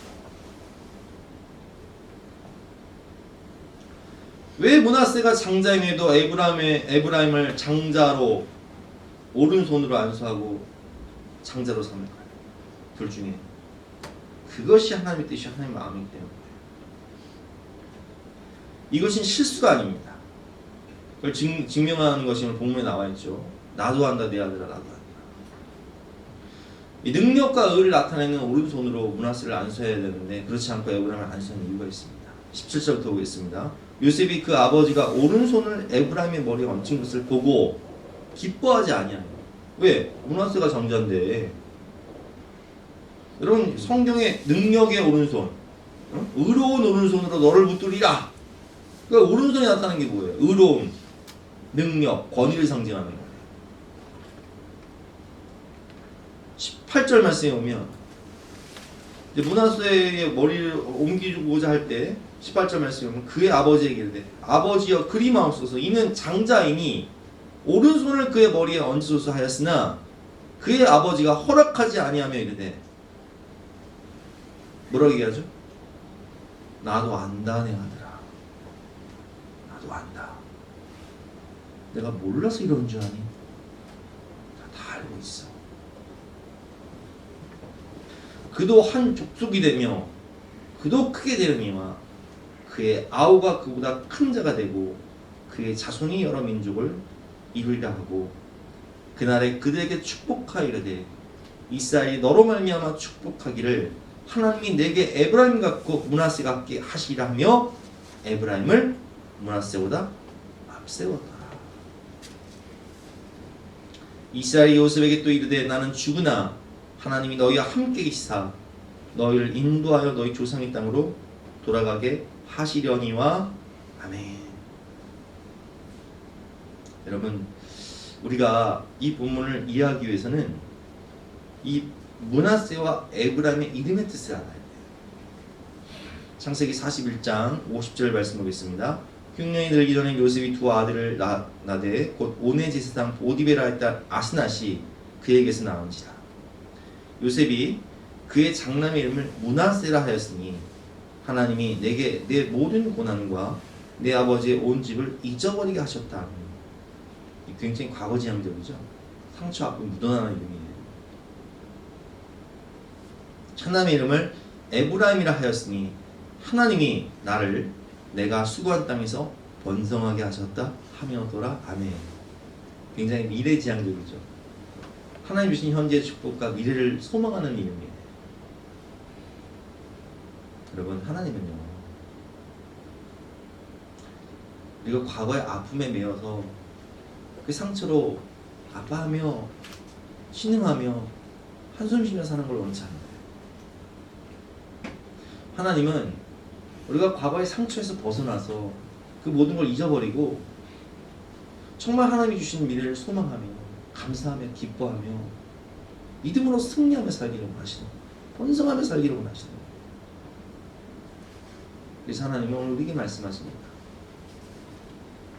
왜 므낫세가 장자임에도 에브라임을 장자로 오른손으로 안수하고 장자로 삼을까요? 둘 중에 그것이 하나님의 뜻이 하나님의 마음이기 때문에 이것은 실수가 아닙니다. 그걸 증명하는 것이 오늘 본문에 나와 있죠. 나도 한다 내 아들아 나도 한다. 이 능력과 의를 나타내는 오른손으로 므낫세를 안수해야 되는데 그렇지 않고 에브라임을 안수하는 이유가 있습니다. 17절부터 보겠습니다. 요셉이 그 아버지가 오른손을 에브라임의 머리에 얹힌 것을 보고 기뻐하지 아니하요. 왜? 므낫세가 장자인데. 여러분 성경의 능력의 오른손, 의로운 오른손으로 너를 붙들리라. 그러니까 오른손이 나타나는 게 뭐예요? 의로움, 능력, 권위를 상징하는 거예요. 18절 말씀에 오면 이제 므낫세의 머리를 옮기고자 할 때 18절 말씀에 오면 그의 아버지에게 이르되 아버지여 그리 마옵소서 이는 장자이니 오른손을 그의 머리에 얹으소서 하였으나 그의 아버지가 허락하지 아니하며 이르되 뭐라고 얘기하죠? 나도 안다 내 아들아 나도 안다. 내가 몰라서 이러는 줄 아니? 다 알고 있어. 그도 한 족속이 되며 그도 크게 되느니와 그의 아우가 그보다 큰 자가 되고 그의 자손이 여러 민족을 이루리라 하고 그날에 그들에게 축복하이르되 이스라엘이 너로 말미암아 축복하기를 하나님이 내게 에브라임 같고 므낫세 같게 하시리라 하며 에브라임을 므낫세보다 앞세웠더라. 이스라엘이 요셉에게 또 이르되 나는 죽으나 하나님이 너희와 함께 계시사 너희를 인도하여 너희 조상의 땅으로 돌아가게 하시려니와 아멘. 여러분 우리가 이 본문을 이해하기 위해서는 이 므낫세와 에브라임의 이름의 뜻을 알아야 돼요. 창세기 41장 50절 말씀 보겠습니다. 흉년이 들기 전에 요셉이 두 아들을 낳되 곧 온의 제사장 보디베라의 딸 아스낫이 그에게서 나온지라. 요셉이 그의 장남의 이름을 므낫세라 하였으니 하나님이 내게 내 모든 고난과 내 아버지의 온 집을 잊어버리게 하셨다. 굉장히 과거지향적이죠. 상처 아픔 묻어나는 이름이에요. 차남의 이름을 에브라임이라 하였으니 하나님이 나를 내가 수고한 땅에서 번성하게 하셨다 하며더라. 아멘. 굉장히 미래지향적이죠. 하나님 주신 현재의 축복과 미래를 소망하는 이름이에요. 여러분 하나님은요 우리가 과거의 아픔에 매여서 그 상처로 아파하며 신음하며 한숨 쉬며 사는 걸 원치 않아요. 하나님은 우리가 과거의 상처에서 벗어나서 그 모든 걸 잊어버리고 정말 하나님이 주신 미래를 소망하며 감사하며 기뻐하며 믿음으로 승리하며 살기를 원하시는 거예요. 번성하며 살기를 원하시는 거예요. 그래서 하나님이 오늘 우리에게 말씀하십니다.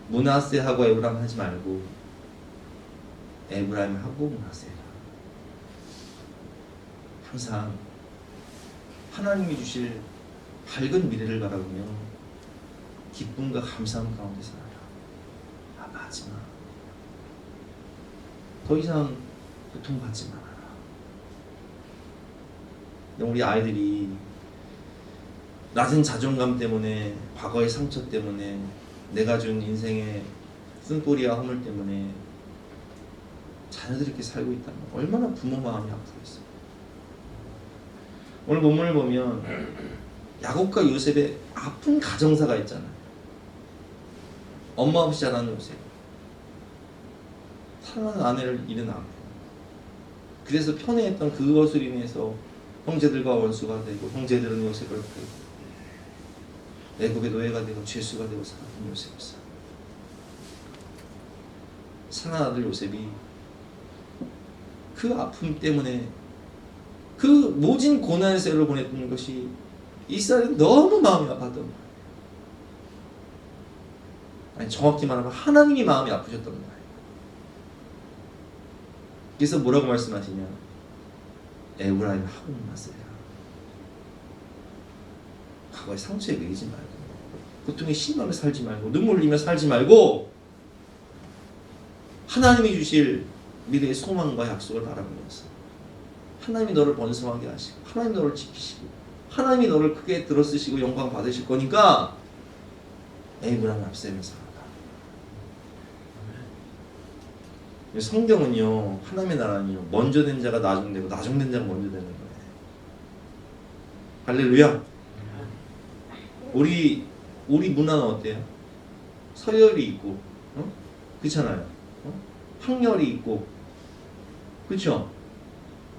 므낫세하고 에브라임 하지 말고 에브라임하고 므낫세가 항상 하나님이 주실 밝은 미래를 바라보며 기쁨과 감사함 가운데 살아라. 아파하지 마. 더 이상 고통받지 말아라. 우리 아이들이 낮은 자존감 때문에, 과거의 상처 때문에, 내가 준 인생의 쓴뿌리와 허물 때문에 자녀들이 이렇게 살고 있다면 얼마나 부모 마음이 아프겠어요. 오늘 본문을 보면 야곱과 요셉의 아픈 가정사가 있잖아요. 엄마 없이 자란 요셉, 사랑하는 아내를 잃은 남편, 그래서 편애했던 그것을 인해서 형제들과 원수가 되고 형제들은 요셉을 버리고 애굽의 노예가 되고 죄수가 되고 살았던 요셉이었어요. 사랑하는 아들 요셉이 그 아픔 때문에 그 모진 고난의 세월을 보냈던 것이 이스라엘이 너무 마음이 아팠던 거예요. 아니, 정확히 말하면 하나님이 마음이 아프셨던 거예요. 그래서 뭐라고 말씀하시냐? 에브라임 하고 므낫세야. 과거의 상처에 매이지 말고, 고통에 심하며 살지 말고, 눈물 흘리며 살지 말고, 하나님이 주실 미래의 소망과 약속을 바라보면서 하나님이 너를 번성하게 하시고, 하나님이 너를 지키시고, 하나님이 너를 크게 들어쓰시고 영광 받으실 거니까 에브라임 앞세며 살아라. 성경은요, 하나님의 나라는요, 먼저 된 자가 나중되고 나중된 자가 먼저 되는 거예요. 할렐루야. 우리 문화는 어때요? 서열이 있고, 그렇잖아요. 학렬이 있고, 그렇죠?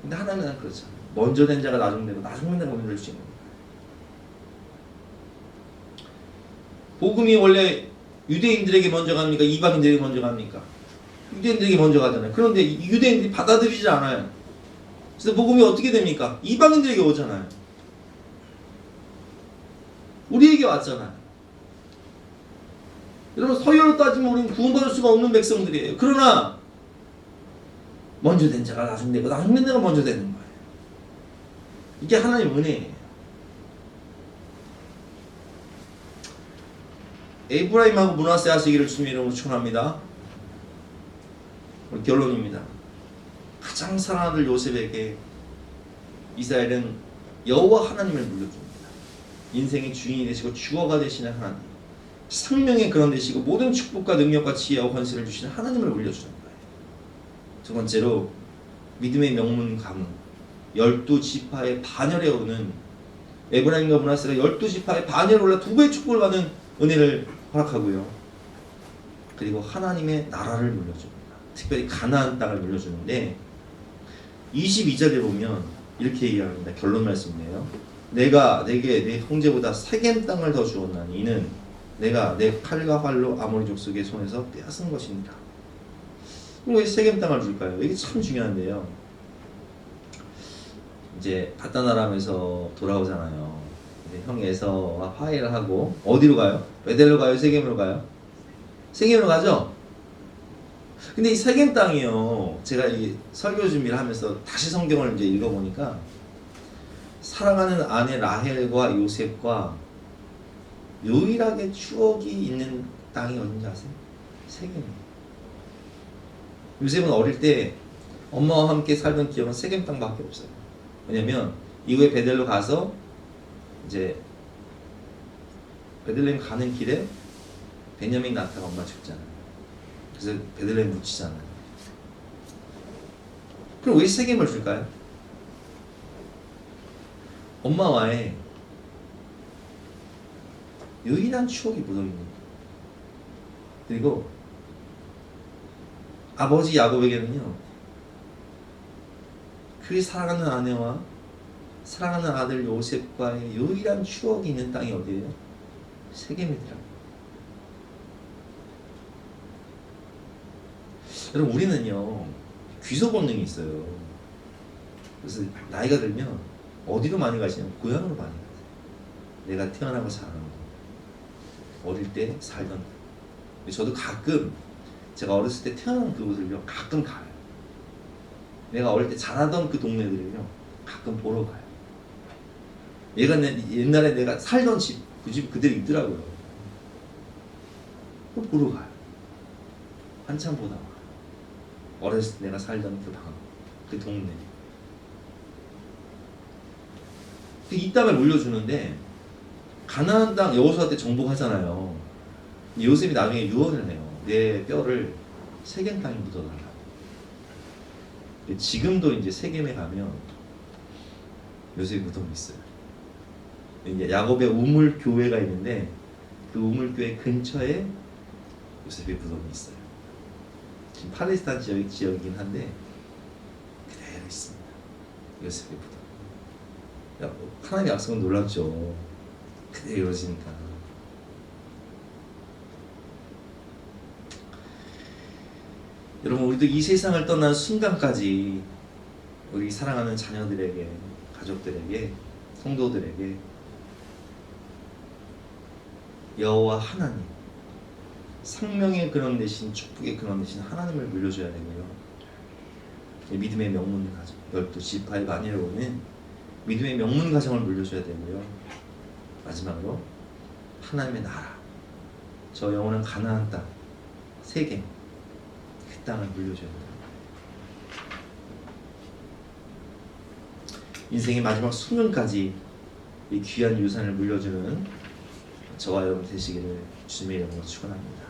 근데 하나님은 그렇죠. 먼저 된 자가 나중되고 나중된 자가 먼저 될 수 있는 거예요. 복음이 원래 유대인들에게 먼저 갑니까? 이방인들에게 먼저 갑니까? 유대인들에게 먼저 가잖아요. 그런데 유대인들이 받아들이지 않아요. 그래서 복음이 어떻게 됩니까? 이방인들에게 오잖아요. 우리에게 왔잖아요. 여러분, 서열로 따지면 우리는 구원받을 수가 없는 백성들이에요. 그러나 먼저 된 자가 나중되고 나중된 자가 먼저 되는 거예요. 이게 하나님의 은혜예요. 에브라임하고 므낫세 하시기를 주님의 이름으로 축원합니다. 결론입니다. 가장 사랑하는 아들 요셉에게 이스라엘은 여호와 하나님을 물려줍니다. 인생의 주인이 되시고 주어가 되시는 하나님, 생명의 근원 되시고 모든 축복과 능력과 지혜와 권세를 주시는 하나님을 물려주는 거예요. 두 번째로 믿음의 명문 가문, 12지파의 반열에 오르는 에브라임과 므낫세가 12지파의 반열에 올라 두 배의 축복을 받는 은혜를 허락하고요. 그리고 하나님의 나라를 물려줍니다. 특별히 가나안 땅을 물려주는데 22절에 보면 이렇게 얘기합니다. 결론 말씀이에요. 내가 내게 내 형제보다 세겜 땅을 더 주었나니 이는 내가 내 칼과 활로 아모리 족속의 손에서 빼앗은 것입니다. 왜 세겜 땅을 줄까요? 이게 참 중요한데요. 이제 바다나람에서 돌아오잖아요. 형 에서와 화해를 하고 어디로 가요? 베델로 가요? 세겜으로 가요? 세겜으로 가죠? 근데 이 세겜 땅이요, 제가 이 설교 준비를 하면서 다시 성경을 이제 읽어보니까 사랑하는 아내 라헬과 요셉과 유일하게 추억이 있는 땅이 어딘지 아세요? 세겜이에요. 요셉은 어릴 때 엄마와 함께 살던 기억은 세겜 땅밖에 없어요. 왜냐면 이후에 베델로 가서 이제 베들레헴 가는 길에 베냐민 나타가 엄마 죽잖아요. 그래서 베들레헴 묻히잖아요. 그럼 왜 세겜을 줄까요? 엄마와의 유일한 추억이 묻어있는 거예요. 그리고 아버지 야곱에게는요, 그 사랑하는 아내와 사랑하는 아들 요셉과의 유일한 추억이 있는 땅이 어디예요? 세겜이더라고요. 여러분, 우리는요 귀소 본능이 있어요. 그래서 나이가 들면 어디로 많이 가시냐면 고향으로 많이 가세요. 내가 태어나고 자란 곳, 어릴 때 살던 곳. 저도 가끔 제가 어렸을 때 태어난 그곳을요 가끔 가요. 내가 어릴 때 자라던 그 동네들은요 가끔 보러 가요. 옛날에 내가 살던 집, 그 집 그대로 있더라고요. 또 보러 가요. 한참 보다가 어렸을 때 내가 살던 그 방, 그 동네. 이 땅을 물려주는데 가나안 땅 여호수아 때 정복하잖아요. 요셉이 나중에 유언을 해요. 내 뼈를 세겜 땅에 묻어달라. 지금도 이제 세겜에 가면 요셉이 무덤이 있어요. 이제 야곱의 우물 교회가 있는데 그 우물 교회 근처에 요셉의 무덤이 있어요. 지금 팔레스타인 지역이긴 한데 그대로 있습니다. 요셉의 무덤. 하나님의 약속은 놀랍죠. 그대로 이루어지니까. 여러분, 우리도 이 세상을 떠난 순간까지 우리 사랑하는 자녀들에게, 가족들에게, 성도들에게 여호와 하나님, 생명의 근원 되신, 축복의 근원 되신 하나님을 물려줘야 되고요. 믿음의 명문 가정, 12지파의 반열에 오는 믿음의 명문 가정을 물려줘야 되고요. 마지막으로 하나님의 나라, 저 영원한 가나안 땅, 세겜, 그 땅을 물려줘야 됩니다. 인생의 마지막 순간까지 이 귀한 유산을 물려주는 저와 여러분 되시기를 주님의 이름으로 축원합니다.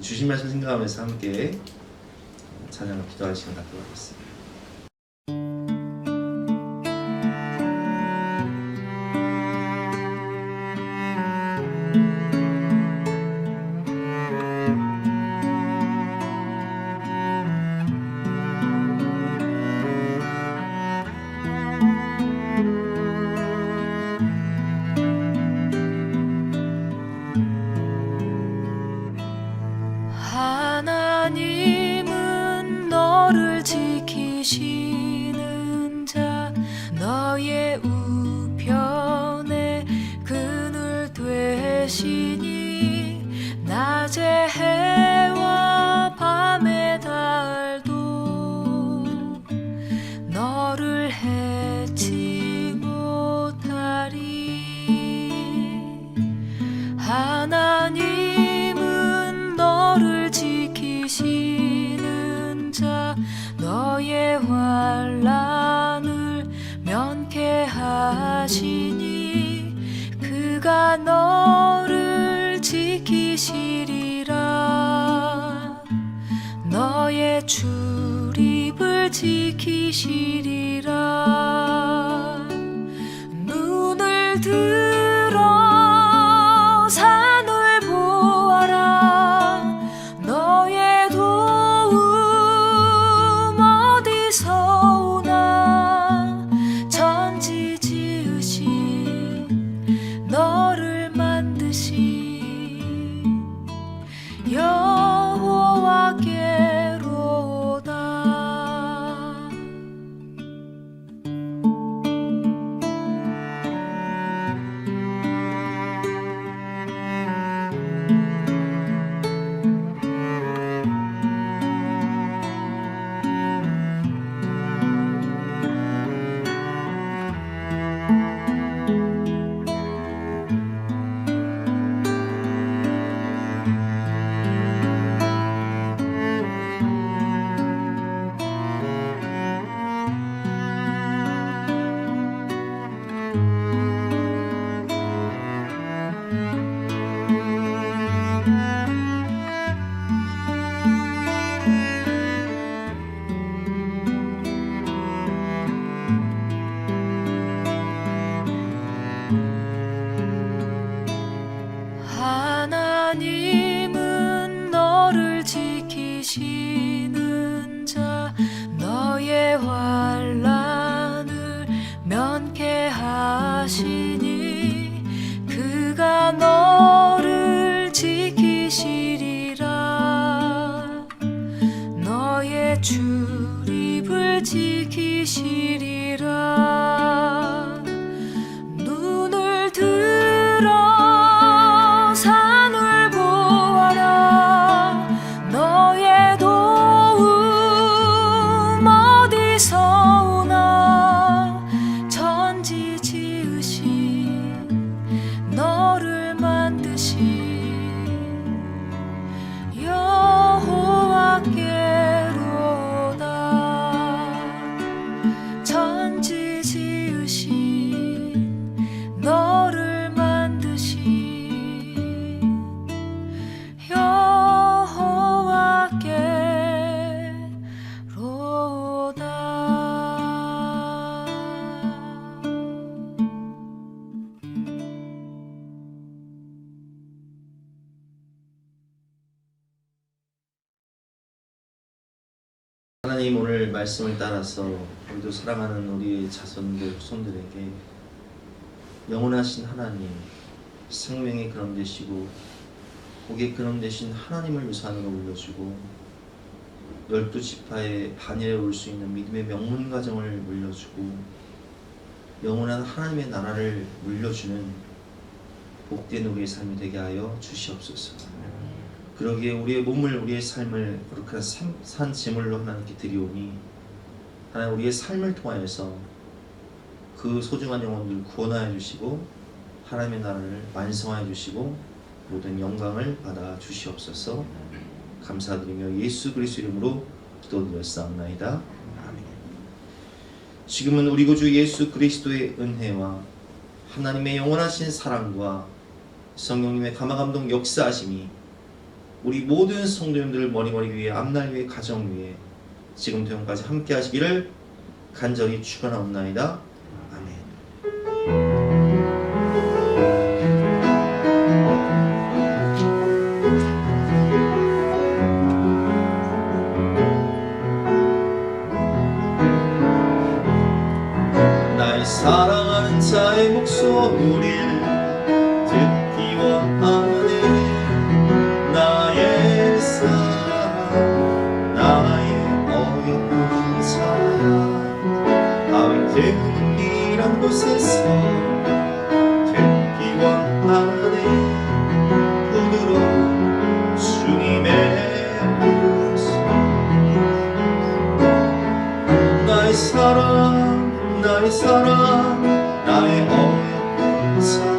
주신 말씀 생각하면서 함께 찬양을 기도할 시간 갖도록 하겠습니다. 하나님은 너를 지키시는 자, 너의 우편에 그늘 되시니 낮에 해와 밤의 달도 너를 해치 못하리. 하나님은 너를 지키시는 자, 너의 환난을 면케하시니 그가 너를 지키시리라. 너의 출입을 지키시리라. 눈을 들어 산을 보아라. 너의 도움 어디서 오나. 천지 지으신 너를 만드신 여호와께로다. 하나님은 너를 지키시는 자, 너의 환난을 면케하시니 그가 너를 지키시리라. 너의 출입을 지키시리라. 눈을 들어 산을 보아라. 너의 도움 말씀을 따라서 우리도 사랑하는 우리의 자손들, 후손들에게 영원하신 하나님, 생명의 근원 되시고 복의 근원 되신 하나님을 유산으로 물려주고 12지파의 반열에 올 수 있는 믿음의 명문 가정을 물려주고 영원한 하나님의 나라를 물려주는 복된 우리의 삶이 되게 하여 주시옵소서. 그러기에 우리의 몸을, 우리의 삶을 거룩한 산 제물로 하나님께 드리오니 하나님 우리의 삶을 통하여서 그 소중한 영혼들을 구원하여 주시고 하나님의 나라를 완성하여 주시고 모든 영광을 받아 주시옵소서. 감사드리며 예수 그리스도 이름으로 기도드렸사옵나이다. 아멘. 지금은 우리 구주 예수 그리스도의 은혜와 하나님의 영원하신 사랑과 성령님의 감화감동 역사하심이 우리 모든 성도님들 머리머리 위에, 앞날 위에, 가정 위에 지금부터 영까지 함께 하시기를 간절히 축원하옵나이다. 아멘. 나의 사랑하는 자의 목소리를 듣기 원하네. 나의 사랑, 나의 어여쁜 사랑, 다윗 등이란 곳에서 듣기 원하네. 부드러운 주님의 음성. 나의 사랑, 나의 사랑, 나의 어여쁜 사랑,